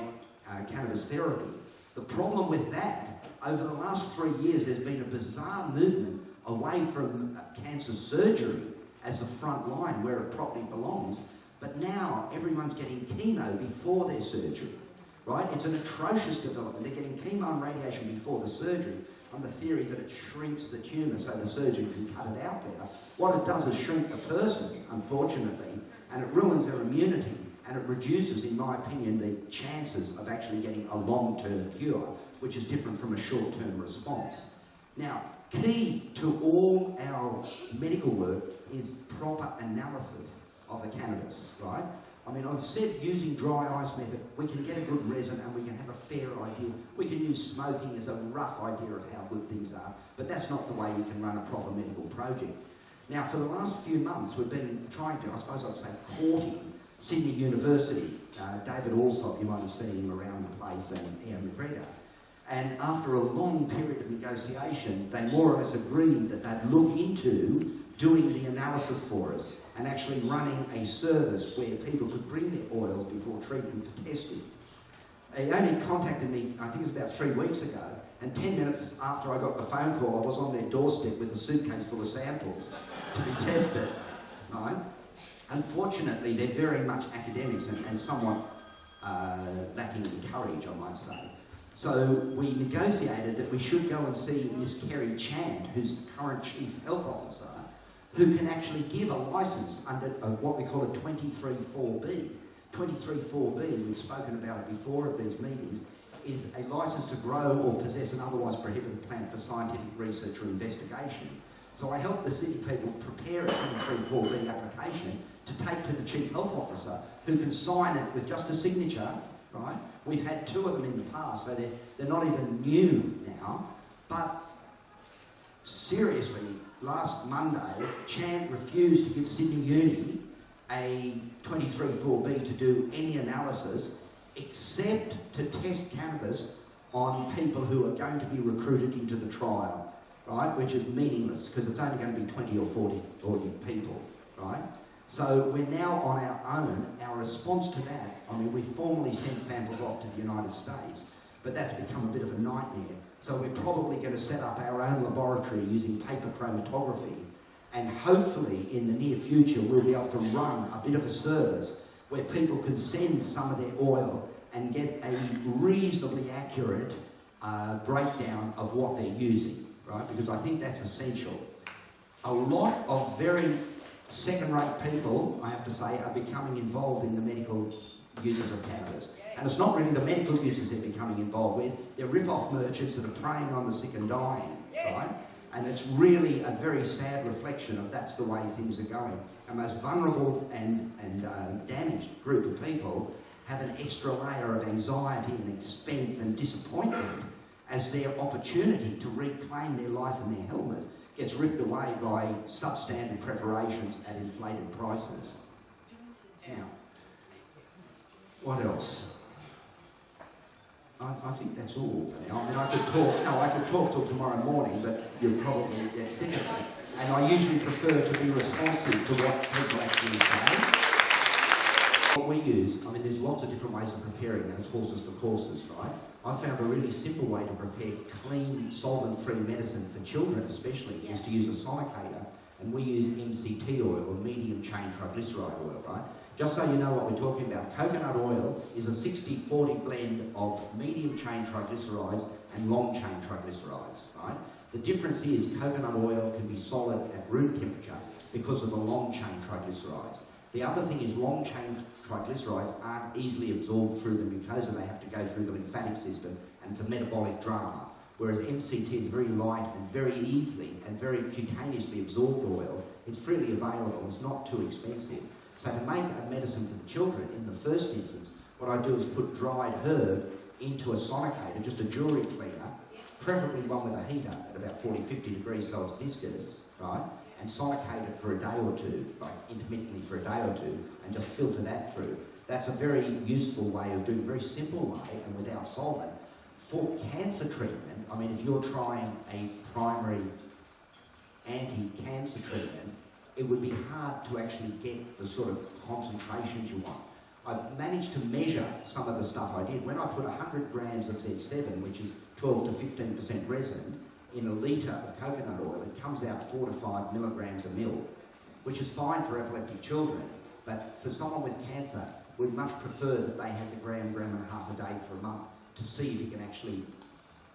S9: cannabis therapy. The problem with that, over the last 3 years, there's been a bizarre movement away from cancer surgery as a front line where it probably belongs. But now everyone's getting chemo before their surgery, right? It's an atrocious development. They're getting chemo and radiation before the surgery on the theory that it shrinks the tumour so the surgeon can cut it out better. What it does is shrink the person, unfortunately, and it ruins their immunity, and it reduces, in my opinion, the chances of actually getting a long-term cure, which is different from a short-term response. Now, key to all our medical work is proper analysis of the cannabis, right? I mean, I've said using dry ice method, we can get a good resin and we can have a fair idea. We can use smoking as a rough idea of how good things are, but that's not the way you can run a proper medical project. Now, for the last few months, we've been trying to, I suppose I'd say, courting Sydney University. David Alsop, you might have seen him around the place, and Ian McGregor. And after a long period of negotiation, they more or less agreed that they'd look into doing the analysis for us and actually running a service where people could bring their oils before treatment for testing. He only contacted me, I think it was about 3 weeks ago, and 10 minutes after I got the phone call, I was on their doorstep with a suitcase full of samples to be tested, right? Unfortunately, they're very much academics and somewhat lacking in courage, I might say. So we negotiated that we should go and see Miss Kerry Chand, who's the current Chief Health Officer, who can actually give a licence under what we call a 23(4)B. 23(4)B, we've spoken about it before at these meetings, is a licence to grow or possess an otherwise prohibited plant for scientific research or investigation. So I helped the city people prepare a 23(4)B application to take to the Chief Health Officer, who can sign it with just a signature, right? We've had 2 of them in the past, so they're not even new now. But seriously, last Monday, Chant refused to give Sydney Uni a 23(4)B to do any analysis except to test cannabis on people who are going to be recruited into the trial, right? Which is meaningless because it's only going to be 20 or 40 people, right? So we're now on our own. Our response to that, I mean, we formally sent samples off to the United States, but that's become a bit of a nightmare. So we're probably going to set up our own laboratory using paper chromatography, and hopefully in the near future we'll be able to run a bit of a service where people can send some of their oil and get a reasonably accurate breakdown of what they're using, right? Because I think that's essential. A lot of very second-rate people, I have to say, are becoming involved in the medical uses of cannabis. And it's not really the medical users they're becoming involved with, they're rip-off merchants that are preying on the sick and dying, right? And it's really a very sad reflection of that's the way things are going. Our most vulnerable and damaged group of people have an extra layer of anxiety and expense and disappointment as their opportunity to reclaim their life and their health gets ripped away by substandard preparations at inflated prices. Now, what else? I think that's all for now. I mean, I could talk till tomorrow morning, but you'll probably get sick of it. And I usually prefer to be responsive to what people actually say. What we use, I mean, there's lots of different ways of preparing, and it's horses for courses, right? I found a really simple way to prepare clean, solvent-free medicine for children especially, is to use a sonicator, and we use MCT oil, or medium-chain triglyceride oil, right? Just so you know what we're talking about, coconut oil is a 60-40 blend of medium-chain triglycerides and long-chain triglycerides, right? The difference is coconut oil can be solid at room temperature because of the long-chain triglycerides. The other thing is long-chain triglycerides aren't easily absorbed through the mucosa, they have to go through the lymphatic system, and it's a metabolic drama. Whereas MCT is very light and very easily and very cutaneously absorbed oil. It's freely available, it's not too expensive. So to make a medicine for the children, in the first instance, what I do is put dried herb into a sonicator, just a jewellery cleaner, preferably one with a heater at about 40-50 degrees so it's viscous, right? And sonicate it for a day or two, like intermittently for a day or two, and just filter that through. That's a very useful way of doing, a very simple way and without solvent. For cancer treatment, I mean, if you're trying a primary anti-cancer treatment, it would be hard to actually get the sort of concentrations you want. I managed to measure some of the stuff I did. When I put 100 grams of Z7, which is 12 to 15% resin, in a litre of coconut oil, it comes out 4 to 5 milligrams a mil, which is fine for epileptic children, but for someone with cancer, we'd much prefer that they have the gram and a half a day for a month to see if you can actually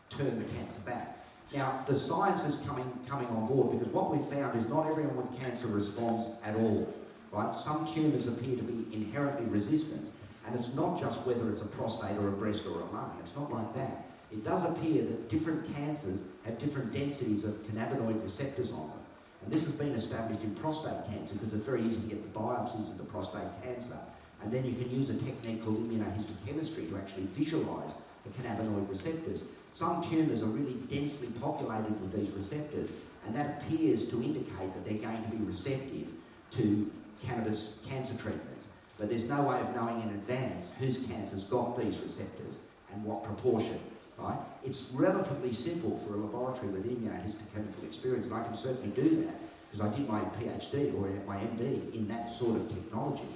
S9: turn the cancer back. Now, the science is coming on board, because what we've found is not everyone with cancer responds at all, right? Some tumours appear to be inherently resistant, and it's not just whether it's a prostate or a breast or a lung. It's not like that. It does appear that different cancers have different densities of cannabinoid receptors on them. And this has been established in prostate cancer because it's very easy to get the biopsies of the prostate cancer. And then you can use a technique called immunohistochemistry to actually visualise the cannabinoid receptors. Some tumours are really densely populated with these receptors, and that appears to indicate that they're going to be receptive to cannabis cancer treatment. But there's no way of knowing in advance whose cancer's got these receptors and what proportion, right? It's relatively simple for a laboratory with immunohistochemical experience, and I can certainly do that because I did my PhD or my MD in that sort of technology.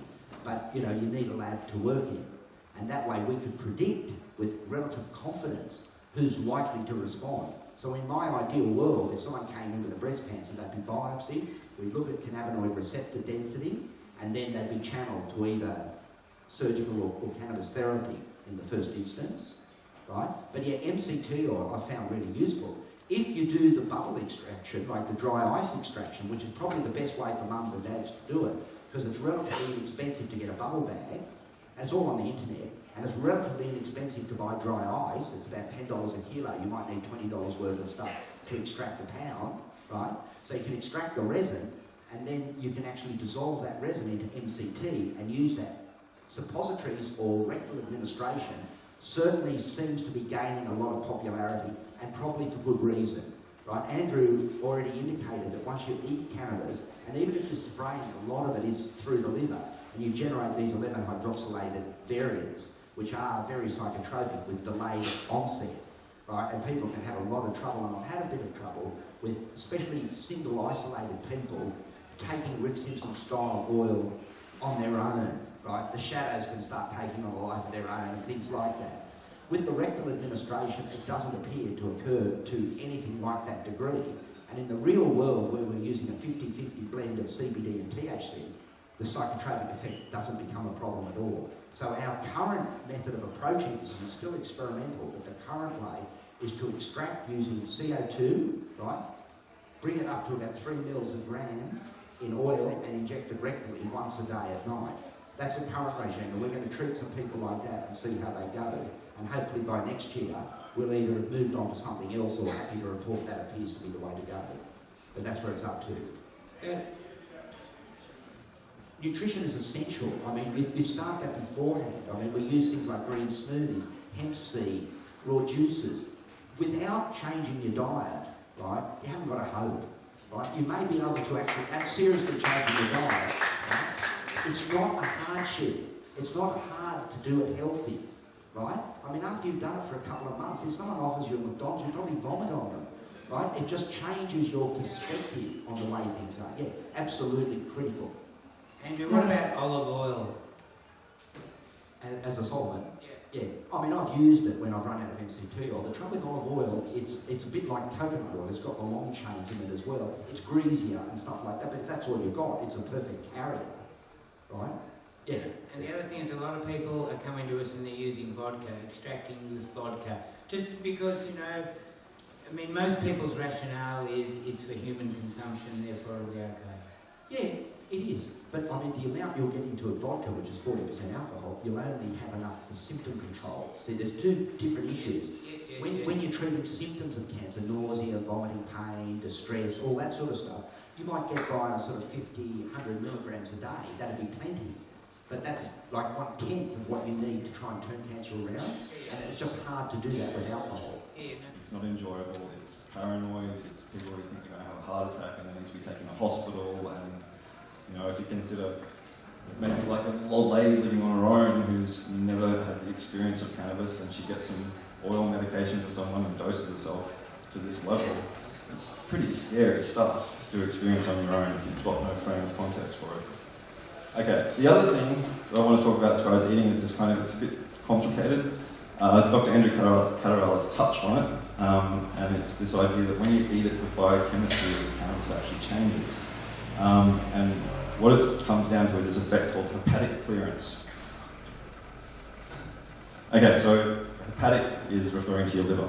S9: But, you know, you need a lab to work in. And that way we could predict with relative confidence who's likely to respond. So in my ideal world, if someone came in with a breast cancer, they'd be biopsied, we'd look at cannabinoid receptor density, and then they'd be channeled to either surgical or cannabis therapy in the first instance, right? But yeah, MCT oil I found really useful. If you do the bubble extraction, like the dry ice extraction, which is probably the best way for mums and dads to do it, because it's relatively inexpensive to get a bubble bag, and it's all on the internet, and it's relatively inexpensive to buy dry ice. It's about $10 a kilo. You might need $20 worth of stuff to extract a pound, right? So you can extract the resin, and then you can actually dissolve that resin into MCT and use that. Suppositories or rectal administration certainly seems to be gaining a lot of popularity, and probably for good reason, right? Andrew already indicated that once you eat cannabis, and even if you're spraying, a lot of it is through the liver, and you generate these 11-hydroxylated variants, which are very psychotropic with delayed onset, right? And people can have a lot of trouble, and I've had a bit of trouble with especially single isolated people taking Rick Simpson style oil on their own, right? The shadows can start taking on a life of their own and things like that. With the rectal administration, it doesn't appear to occur to anything like that degree. And in the real world, where we're using a 50-50 blend of CBD and THC, the psychotropic effect doesn't become a problem at all. So our current method of approaching this, and it's still experimental, but the current way is to extract using CO2, right? Bring it up to about 3 mils a gram in oil and inject it rectally once a day at night. That's the current regime, and we're going to treat some people like that and see how they go. And hopefully by next year, we'll either have moved on to something else or happy to report that appears to be the way to go. But that's where it's up to. Nutrition is essential. I mean, you start that beforehand. I mean, we use things like green smoothies, hemp seed, raw juices. Without changing your diet, right, you haven't got a hope, right? You may be able to actually seriously changing your diet, right? It's not a hardship. It's not hard to do it healthy, right? I mean, after you've done it for a couple of months, if someone offers you a McDonald's, you probably vomit on them, right? It just changes your perspective on the way things are. Yeah, absolutely critical.
S1: Andrew, what about olive oil?
S9: As a solvent?
S1: Yeah.
S9: Yeah. I mean, I've used it when I've run out of MCT oil. The trouble with olive oil, it's a bit like coconut oil. It's got the long chains in it as well. It's greasier and stuff like that, but if that's all you've got, it's a perfect carrier, right? Yeah.
S1: And the other thing is a lot of people are coming to us and they're using vodka, extracting with vodka. Just because, you know, I mean, most people's rationale is it's for human consumption, therefore it'll be okay.
S9: Yeah, it is. But I mean, the amount you'll get into a vodka, which is 40% alcohol, you'll only have enough for symptom control. See, there's two different issues.
S1: Yes.
S9: When you're treating symptoms of cancer, nausea, vomiting, pain, distress, all that sort of stuff, you might get by a sort of 50, 100 milligrams a day. That'd be plenty. But that's like 1/10 of what you need to try and turn cancer around. And it's just hard to do that with alcohol.
S1: Yeah, no.
S11: It's not enjoyable, it's paranoid, it's people who think they're going to have a heart attack and they need to be taken to hospital. And, you know, if you consider maybe like an old lady living on her own who's never had the experience of cannabis and she gets some oil medication for someone and doses herself to this level, it's pretty scary stuff to experience on your own if you've got no frame of context for it. Okay, the other thing that I want to talk about as far as eating is this kind of, it's a bit complicated. Dr. Andrew Catterall has touched on it, and it's this idea that when you eat it with biochemistry, the cannabis actually changes. And what it comes down to is this effect called hepatic clearance. Okay, so hepatic is referring to your liver.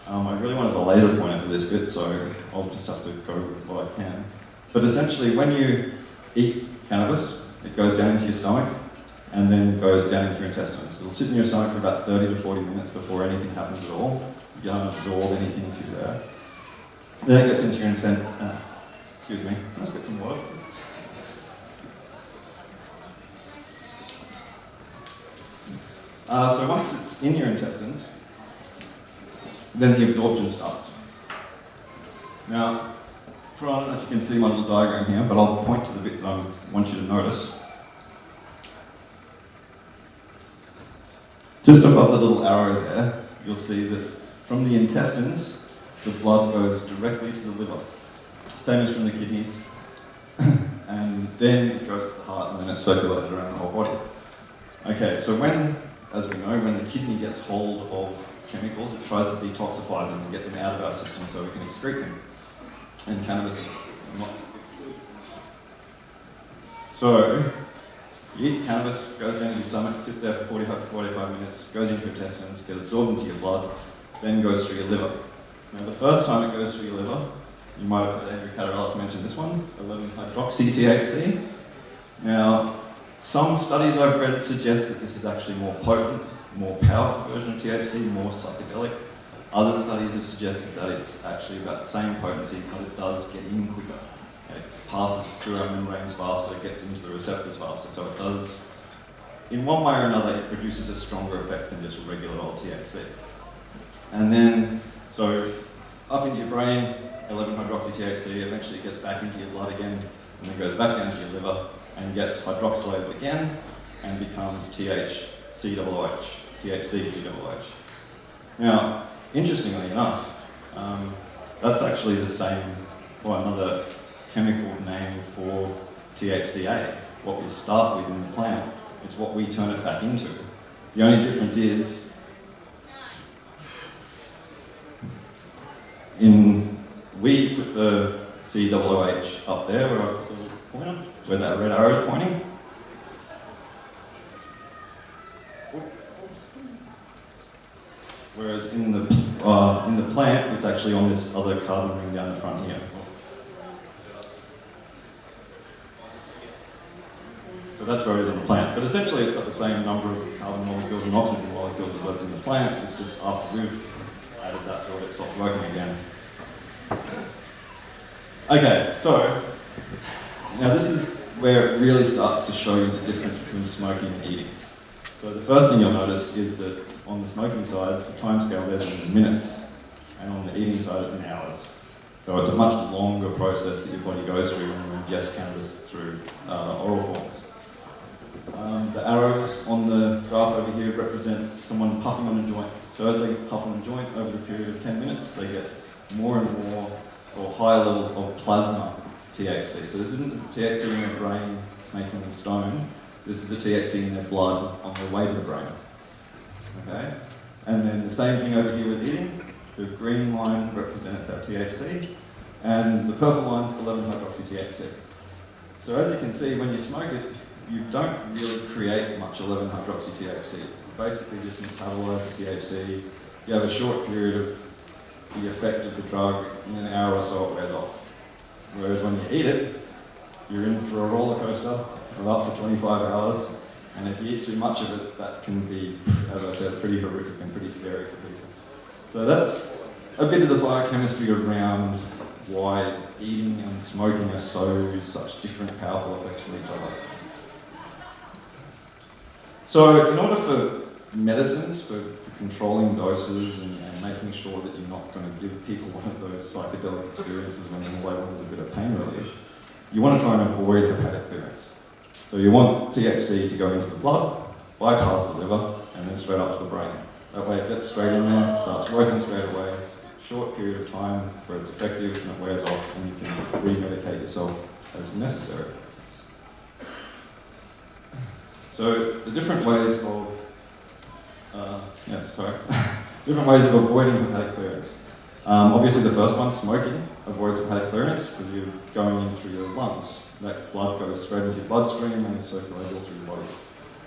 S11: I really wanted a laser pointer for this bit, so I'll just have to go with what I can. But essentially, when you eat cannabis, it goes down into your stomach and then goes down into your intestines. It'll sit in your stomach for about 30 to 40 minutes before anything happens at all. You don't absorb anything through there. Then it gets into your intestines. Excuse me, can I just get some water, please? So once it's in your intestines, then the absorption starts. Now, I don't know if you can see my little diagram here, but I'll point to the bit that I want you to notice. Just above the little arrow there, you'll see that from the intestines, the blood goes directly to the liver. Same as from the kidneys. And then it goes to the heart and then it's circulated around the whole body. Okay, so as we know, when the kidney gets hold of chemicals, it tries to detoxify them and get them out of our system so we can excrete them. And cannabis is not. So, you eat cannabis, goes down to your stomach, sits there for 45 minutes, goes into your intestines, gets absorbed into your blood, then goes through your liver. Now, the first time it goes through your liver, you might have heard Andrew Cattarellis mention this one, 11-hydroxy-THC. Now, some studies I've read suggest that this is actually more potent, more powerful version of THC, more psychedelic. Other studies have suggested that it's actually about the same potency, but it does get in quicker. It passes through our membranes faster, it gets into the receptors faster, so it does, in one way or another, it produces a stronger effect than just regular old THC. And then, so up into your brain, 11-hydroxy-THC, eventually it gets back into your blood again, and then goes back down to your liver, and gets hydroxylated again, and becomes THC-COOH, THC-COOH. Now, interestingly enough, that's actually the same, or another chemical name for THCA, what we start with in the plant. It's what we turn it back into. The only difference is, we put the COOH up there where I put the little pointer, where that red arrow is pointing. Whereas in the plant, it's actually on this other carbon ring down the front here. So that's where it is on the plant. But essentially, it's got the same number of carbon molecules and oxygen molecules as what's in the plant. It's just after we've added that to it, it stopped working again. Okay, so now this is where it really starts to show you the difference between smoking and eating. So the first thing you'll notice is that on the smoking side, the time scale there is in minutes, and on the eating side, it's in hours. So it's a much longer process that your body goes through when you ingest cannabis through oral forms. The arrows on the graph over here represent someone puffing on a joint. So as they puff on a joint over the period of 10 minutes, they get more and more, or higher levels of plasma THC. So this isn't the THC in their brain making them stone. This is the THC in their blood on their way to the brain. Okay? And then the same thing over here with eating. The green line represents our THC, and the purple line is 11-hydroxy-THC. So as you can see, when you smoke it, you don't really create much 11-hydroxy-THC. You basically just metabolize the THC. You have a short period of the effect of the drug, in an hour or so it wears off. Whereas when you eat it, you're in for a roller coaster of up to 25 hours, and if you eat too much of it, that can be, as I said, pretty horrific and pretty scary for people. So that's a bit of the biochemistry around why eating and smoking are such different, powerful effects from each other. So in order for medicines, for controlling doses and making sure that you're not going to give people one of those psychedelic experiences when all they want is a bit of pain relief, you want to try and avoid hepatic clearance. So you want THC to go into the blood, bypass the liver, and then straight up to the brain. That way it gets straight in there, starts working straight away, short period of time where it's effective and it wears off, and you can re-medicate yourself as necessary. So the different ways of different ways of avoiding hepatic clearance. Obviously the first one, smoking, avoids hepatic clearance because you're going in through your lungs. That blood goes straight into your bloodstream and is circulated all through your body.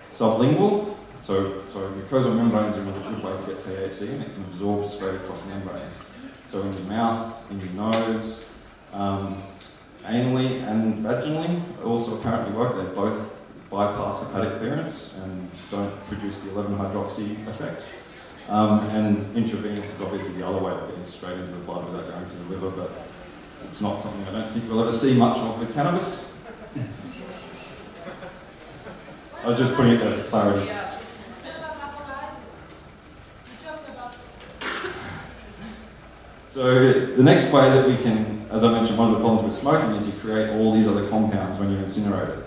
S11: Sublingual, so mucosal membranes are another good way to get THC, and it can absorb straight across membranes. So in your mouth, in your nose, anally and vaginally also apparently work. They both bypass hepatic clearance and don't produce the 11-hydroxy effect. And intravenous is obviously the other way of getting straight into the blood without going to the liver, but it's not something I don't think we'll ever see much of with cannabis. I was just putting it there for clarity. So the next way that we can, as I mentioned, one of the problems with smoking is you create all these other compounds when you incinerate it.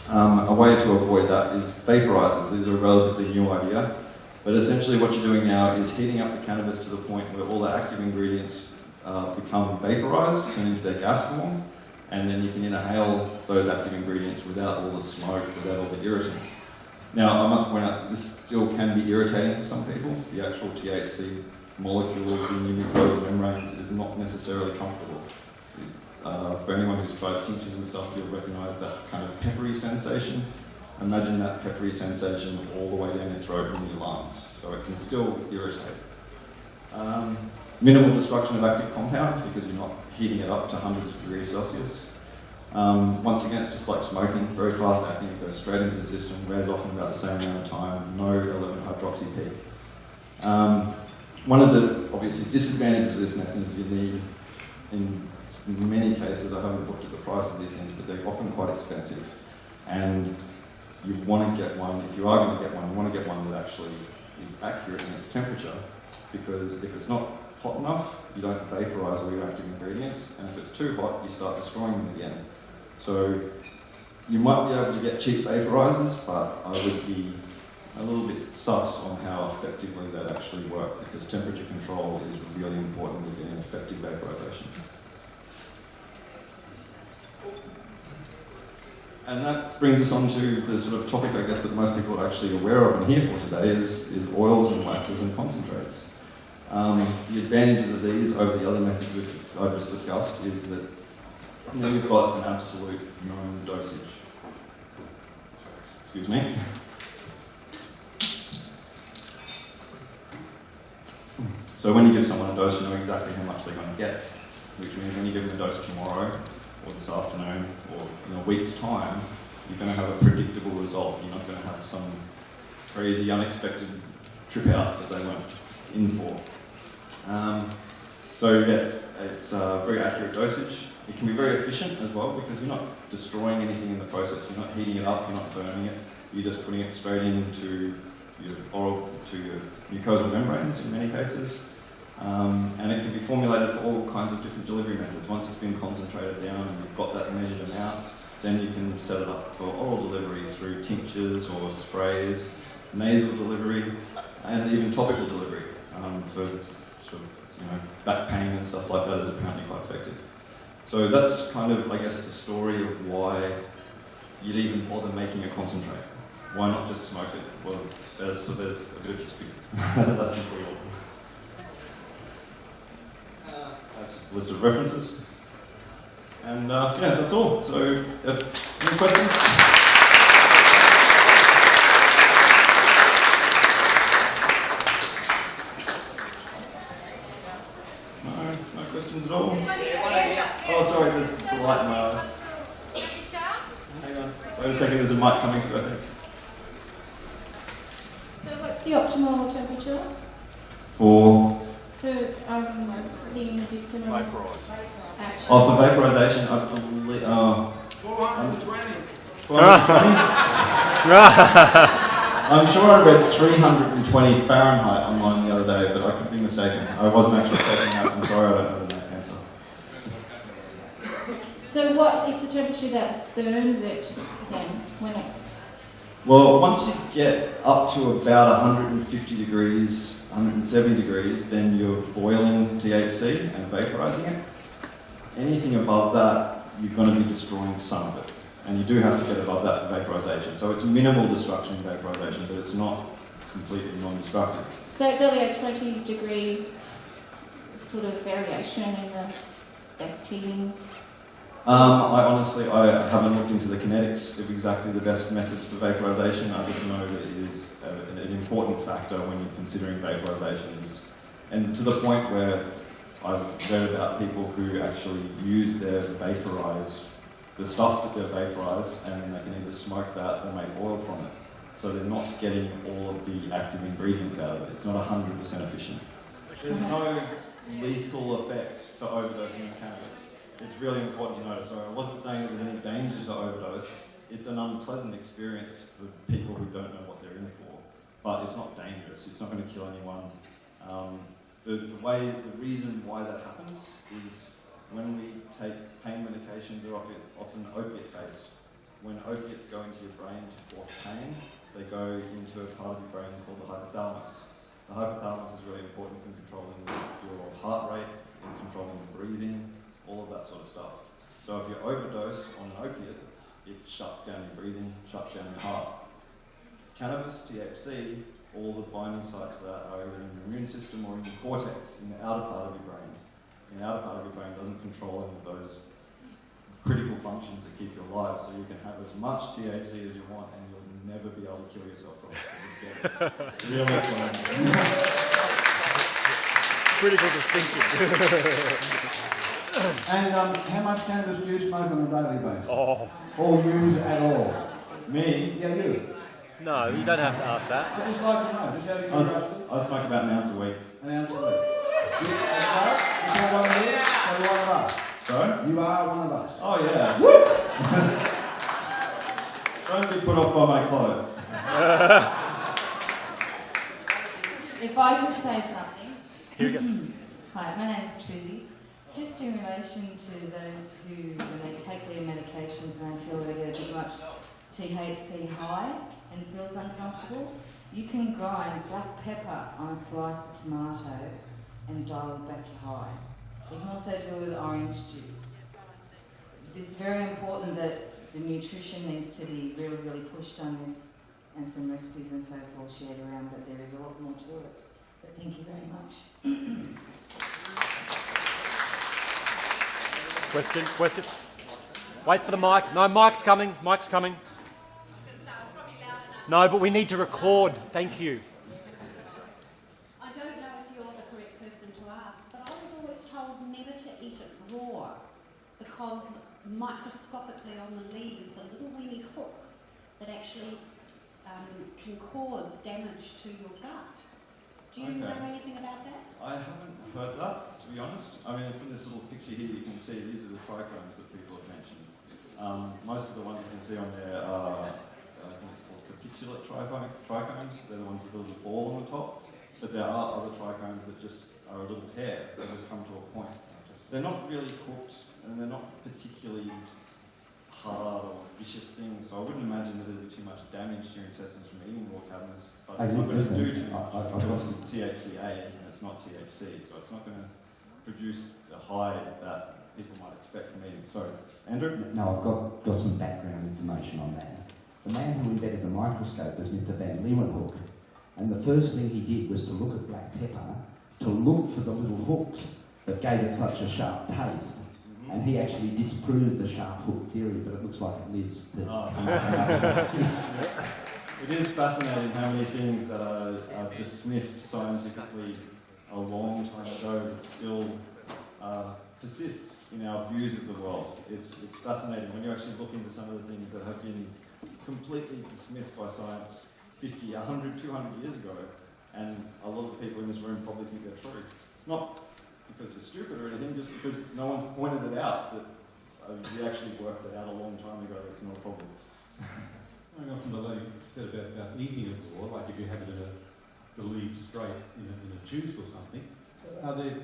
S11: A way to avoid that is vaporizers. These are a relatively new idea, but essentially what you're doing now is heating up the cannabis to the point where all the active ingredients become vaporized, turn into their gas form, and then you can inhale those active ingredients without all the smoke, without all the irritants. Now, I must point out that this still can be irritating to some people. The actual THC molecules in your mucosal membranes is not necessarily comfortable. For anyone who's tried tinctures and stuff, you'll recognise that kind of peppery sensation. Imagine that peppery sensation all the way down your throat and your lungs, so it can still irritate. Minimal destruction of active compounds because you're not heating it up to hundreds of degrees Celsius. Once again, it's just like smoking, very fast acting, it goes straight into the system, wears off in about the same amount of time, no 11-hydroxy peak. One of the obviously disadvantages of this method is you need, in many cases, I haven't looked at the price of these things, but they're often quite expensive. And you want to get one, if you are going to get one, you want to get one that actually is accurate in its temperature, because if it's not hot enough, you don't vaporize all your active ingredients, and if it's too hot, you start destroying them again. So you might be able to get cheap vaporizers, but I would be a little bit sus on how effectively that actually work, because temperature control is really important with getting effective vaporization. And that brings us on to the sort of topic, I guess, that most people are actually aware of and here for today is oils and waxes and concentrates. The advantages of these over the other methods which I've just discussed is that you've got an absolute known dosage. Excuse me. So when you give someone a dose, you know exactly how much they're going to get, which means when you give them a dose tomorrow, or this afternoon, or in a week's time, you're going to have a predictable result. You're not going to have some crazy, unexpected trip out that they weren't in for. So yes, it's a very accurate dosage. It can be very efficient as well because you're not destroying anything in the process. You're not heating it up, you're not burning it. You're just putting it straight into your oral, to your mucosal membranes in many cases. And it can be formulated for all kinds of different delivery methods. Once it's been concentrated down and you've got that measured amount, then you can set it up for oral delivery through tinctures or sprays, nasal delivery, and even topical delivery for sort of, back pain and stuff like that is apparently quite effective. So that's kind of, I guess, the story of why you'd even bother making a concentrate. Why not just smoke it? Well, there's a bit of history. That's simply all. That's just a list of references. And yeah, that's all. So, any questions? No questions at all? Oh, sorry, there's the light in my eyes. Hang on. Wait a second, there's a mic coming through, I think.
S12: So what's the optimal temperature?
S11: For
S12: The medicinal action.
S11: for vaporization, I believe.
S8: 420.
S11: 420? I'm sure I read 320 Fahrenheit online the other day, but I could be mistaken. I wasn't actually checking that. I'm sorry, I don't know the answer.
S12: So what is the temperature that burns it then? When it...
S11: Well, once you get up to about 150 degrees, 170 degrees, then you're boiling THC and vaporizing it. Anything above that, you're going to be destroying some of it. And you do have to get above that for vaporization. So it's minimal destruction in vaporization, but it's not completely non-destructive.
S12: So it's only a 20-degree sort of variation in the best heating?
S11: I haven't looked into the kinetics of exactly the best methods for vaporization. I just know that it is an important factor when you're considering vaporizations. And to the point where I've read about people who actually use their vaporized, the stuff that they're vaporized, and they can either smoke that or make oil from it. So they're not getting all of the active ingredients out of it. It's not 100% efficient. There's no lethal effect to overdosing on cannabis. It's really important to notice. So I wasn't saying that there's any danger to overdose. It's an unpleasant experience for people who don't know what they're in for. But it's not dangerous. It's not going to kill anyone. The reason why that happens is when we take pain medications, they're often opiate-based. When opiates go into your brain to cause pain, they go into a part of your brain called the hypothalamus. The hypothalamus is really important for controlling your heart rate, and controlling your breathing, all of that sort of stuff. So if you overdose on an opiate, it shuts down your breathing, shuts down your heart. Cannabis, THC, all the binding sites for that are either in your immune system or in your cortex, in the outer part of your brain. And the outer part of your brain doesn't control any of those critical functions that keep you alive, so you can have as much THC as you want and you'll never be able to kill yourself from it. Just get it. Really slow.
S13: Critical distinction.
S14: And how much cannabis do you smoke on a daily basis?
S13: Oh.
S14: Or use at all?
S11: Me?
S14: Yeah, you.
S13: No, you don't have to ask that.
S14: I just like to know. Just out of curiosity.
S11: I smoke about an ounce a week.
S14: An ounce a week. You are one of these, so one of us.
S11: Sorry?
S14: You are one of us.
S11: Oh, yeah. Don't be put off by my clothes.
S12: If I could say something.
S13: Here we go.
S12: Hi, my name is Trizzy. Just in relation to those who, when they take their medications and they feel they get a bit much THC high and feels uncomfortable, you can grind black pepper on a slice of tomato and dial back your high. You can also do it with orange juice. It's very important that the nutrition needs to be really, really pushed on this, and some recipes and so forth shared around, but there is a lot more to it. But thank you very much.
S13: Question. Wait for the mic. No, mic's coming. No, but we need to record. Thank you.
S10: I don't know if you're the correct person to ask, but I was always told never to eat it raw because microscopically on the leaves are little weeny hooks that actually can cause damage to your gut. Do you know anything about that?
S11: I haven't heard that, to be honest. I mean, from this little picture here, you can see these are the trichomes that people have mentioned. Most of the ones you can see on there are, I think it's called capitulate trichomes. They're the ones with a little ball on the top. But there are other trichomes that just are a little hair that just come to a point. They're not really cooked, and they're not particularly hard or vicious things, so I wouldn't imagine that there'd be too much damage to your intestines from eating raw cannabis, but it's not going to do too much because it's THCA and it's not THC, so it's not going to produce the high that people might expect from eating. Sorry, Andrew?
S9: No, I've got some background information on that. The man who invented the microscope was Mr. Van Leeuwenhoek, and the first thing he did was to look at black pepper to look for the little hooks that gave it such a sharp taste. And he actually disproved the sharp hook theory, but it looks like it lives to come up.
S11: It is fascinating how many things that are dismissed scientifically a long time ago that still persist in our views of the world. It's fascinating when you actually look into some of the things that have been completely dismissed by science 50, 100, 200 years ago, and a lot of the people in this room probably think they're true. Not because they're stupid or anything, just because no one's pointed it out that we actually worked it out a long time ago. It's not a problem.
S6: Going on from the lady said about eating it raw, like if you have the leaves straight in a juice or something, are there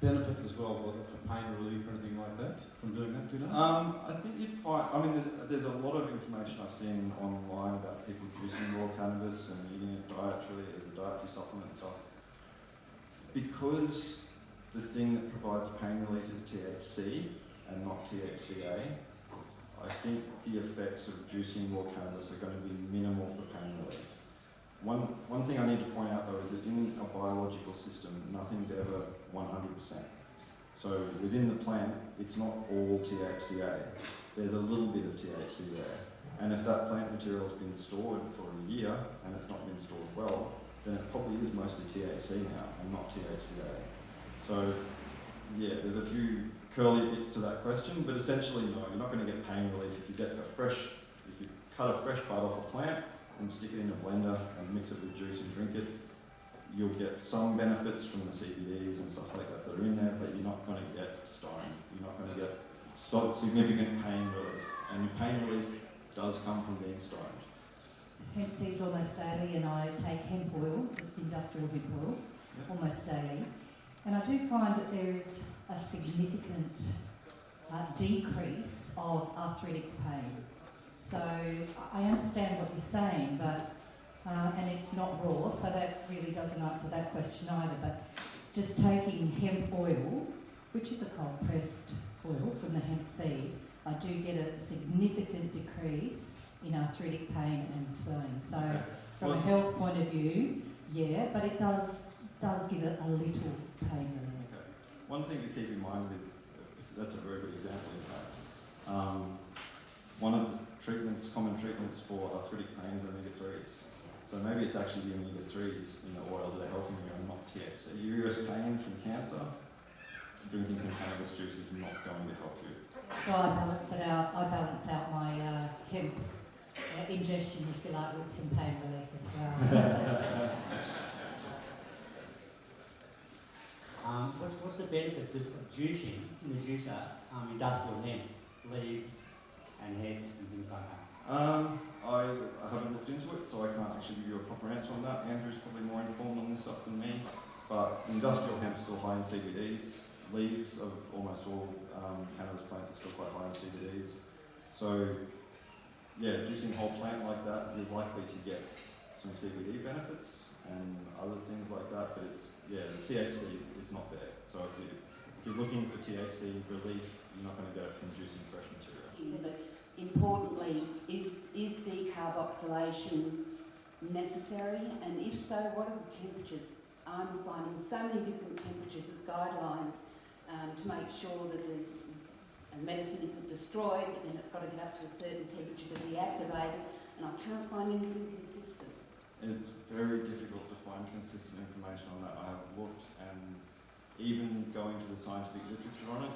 S6: benefits as well for pain relief or anything like that from doing that? Do you know?
S11: I think you'd find. I mean, there's a lot of information I've seen online about people juicing raw cannabis and eating it dietary as a dietary supplement and stuff. Because the thing that provides pain relief is THC and not THCA, I think the effects of juicing raw cannabis are going to be minimal for pain relief. One thing I need to point out though is that in a biological system, nothing's ever 100%. So within the plant, it's not all THCA. There's a little bit of THC there. And if that plant material has been stored for a year and it's not been stored well, then it probably is mostly THC now and not THCA. So, yeah, there's a few curly bits to that question, but essentially, no, you're not going to get pain relief if you cut a fresh bud off a plant and stick it in a blender and mix it with juice and drink it. You'll get some benefits from the CBDs and stuff like that that are in there, but you're not going to get stoned. You're not going to get significant pain relief. And your pain relief does come from being stoned.
S5: Hemp seeds almost daily, and I take hemp oil, just industrial hemp oil, almost daily. And I do find that there is a significant decrease of arthritic pain. So I understand what you're saying, but and it's not raw, so that really doesn't answer that question either. But just taking hemp oil, which is a cold pressed oil from the hemp seed, I do get a significant decrease in arthritic pain and swelling. So from a health point of view, yeah, but it does give it a little pain relief.
S11: Okay. One thing to keep in mind with, that's a very good example in fact. One of the common treatments for arthritic pain is omega-3s. So maybe it's actually the omega-3s in the oil that are helping you and not THC. Serious pain from cancer, drinking some cannabis juice is not going to help you.
S5: Well, I balance it out. I balance out my hemp ingestion, if you like, with some pain relief as well.
S14: What's the benefits of juicing in the juicer, industrial hemp, leaves and heads and things like that?
S11: I haven't looked into it, so I can't actually give you a proper answer on that. Andrew's probably more informed on this stuff than me. But industrial hemp's still high in CBDs. Leaves of almost all cannabis plants are still quite high in CBDs. So, yeah, juicing a whole plant like that, you're likely to get some CBD benefits and other things like that, but the THC is not there. So if you're looking for THC relief, you're not going to get it from juicing fresh material.
S10: But importantly, is decarboxylation necessary? And if so, what are the temperatures? I'm finding so many different temperatures as guidelines to make sure that medicine isn't destroyed, and it's got to get up to a certain temperature to be activated, and I can't find anything consistent.
S11: It's very difficult to find consistent information on that. I have looked, and even going to the scientific literature on it,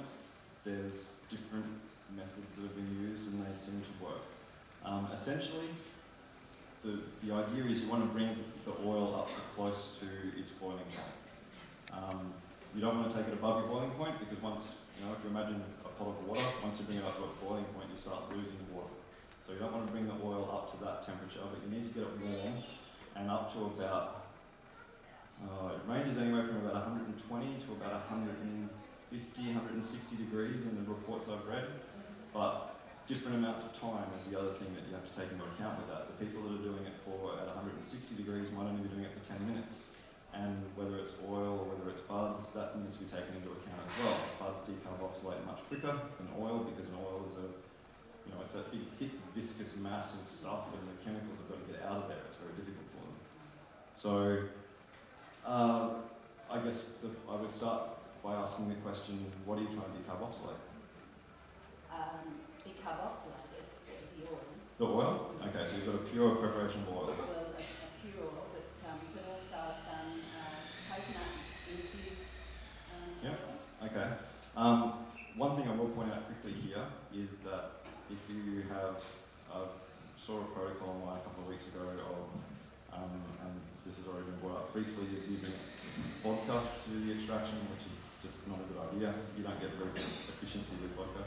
S11: there's different methods that have been used and they seem to work. Essentially, the idea is you want to bring the oil up to close to its boiling point. You don't want to take it above your boiling point because once, if you imagine a pot of water, once you bring it up to its boiling point, you start losing water. So you don't want to bring the oil up to that temperature, but you need to get it warm and up to about, it ranges anywhere from about 120 to about 150, 160 degrees in the reports I've read. But different amounts of time is the other thing that you have to take into account with that. The people that are doing it at 160 degrees might only be doing it for 10 minutes. And whether it's oil or whether it's buds, that needs to be taken into account as well. Buds decarboxylate much quicker than oil because an oil is it's that big, thick, viscous mass of stuff and the chemicals have got to get out of there. It's very difficult for them. So, I guess I would start by asking the question, what are you trying to decarboxylate?
S10: Decarboxylate, it's the oil.
S11: The oil? Okay, so you've got a pure preparation of oil.
S10: Well, a pure oil, but also I've done coconut infused oil.
S11: Okay. One thing I will point out quickly here is that if you have saw a protocol online a couple of weeks ago of, and this has already been brought up briefly, using vodka to do the extraction, which is just not a good idea. You don't get very good efficiency with vodka.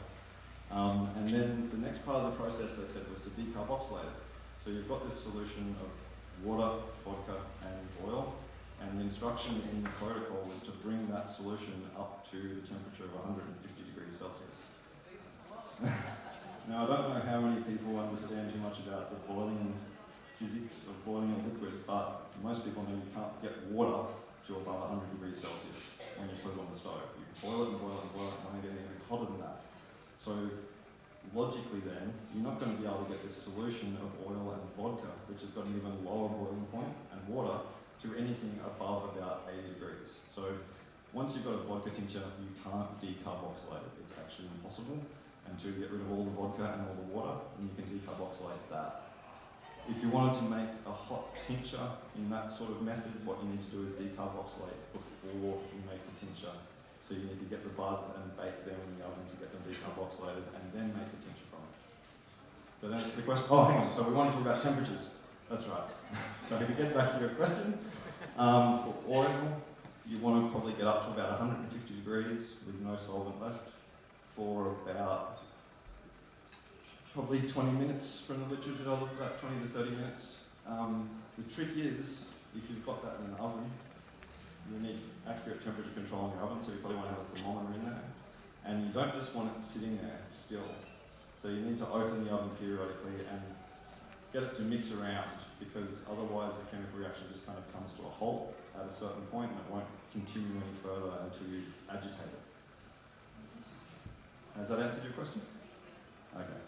S11: And then the next part of the process, they said, was to decarboxylate it. So you've got this solution of water, vodka, and oil, and the instruction in the protocol was to bring that solution up to the temperature of 150 degrees Celsius. Now, I don't know how many people understand too much about the boiling physics of boiling a liquid, but most people know you can't get water to above 100 degrees Celsius when you put it on the stove. You can boil it and boil it and boil it, and want to get anything hotter than that. So logically then, you're not going to be able to get this solution of oil and vodka, which has got an even lower boiling point, and water, to anything above about 80 degrees. So once you've got a vodka tincture, you can't decarboxylate it. It's actually impossible until you get rid of all the vodka and all the water, and you can decarboxylate that. If you wanted to make a hot tincture in that sort of method, what you need to do is decarboxylate before you make the tincture. So you need to get the buds and bake them in the oven to get them decarboxylated and then make the tincture from it. So that answers the question. Oh, hang on. So we want to talk about temperatures. That's right. So to get back to your question, for oil, you want to probably get up to about 150 degrees with no solvent left for about probably 20 minutes from the literature. I looked at 20 to 30 minutes. The trick is, if you've got that in an oven, you need accurate temperature control in your oven, so you probably want to have a thermometer in there. And you don't just want it sitting there still. So you need to open the oven periodically and get it to mix around, because otherwise the chemical reaction just kind of comes to a halt at a certain point and it won't continue any further until you agitate it. Has that answered your question? Okay.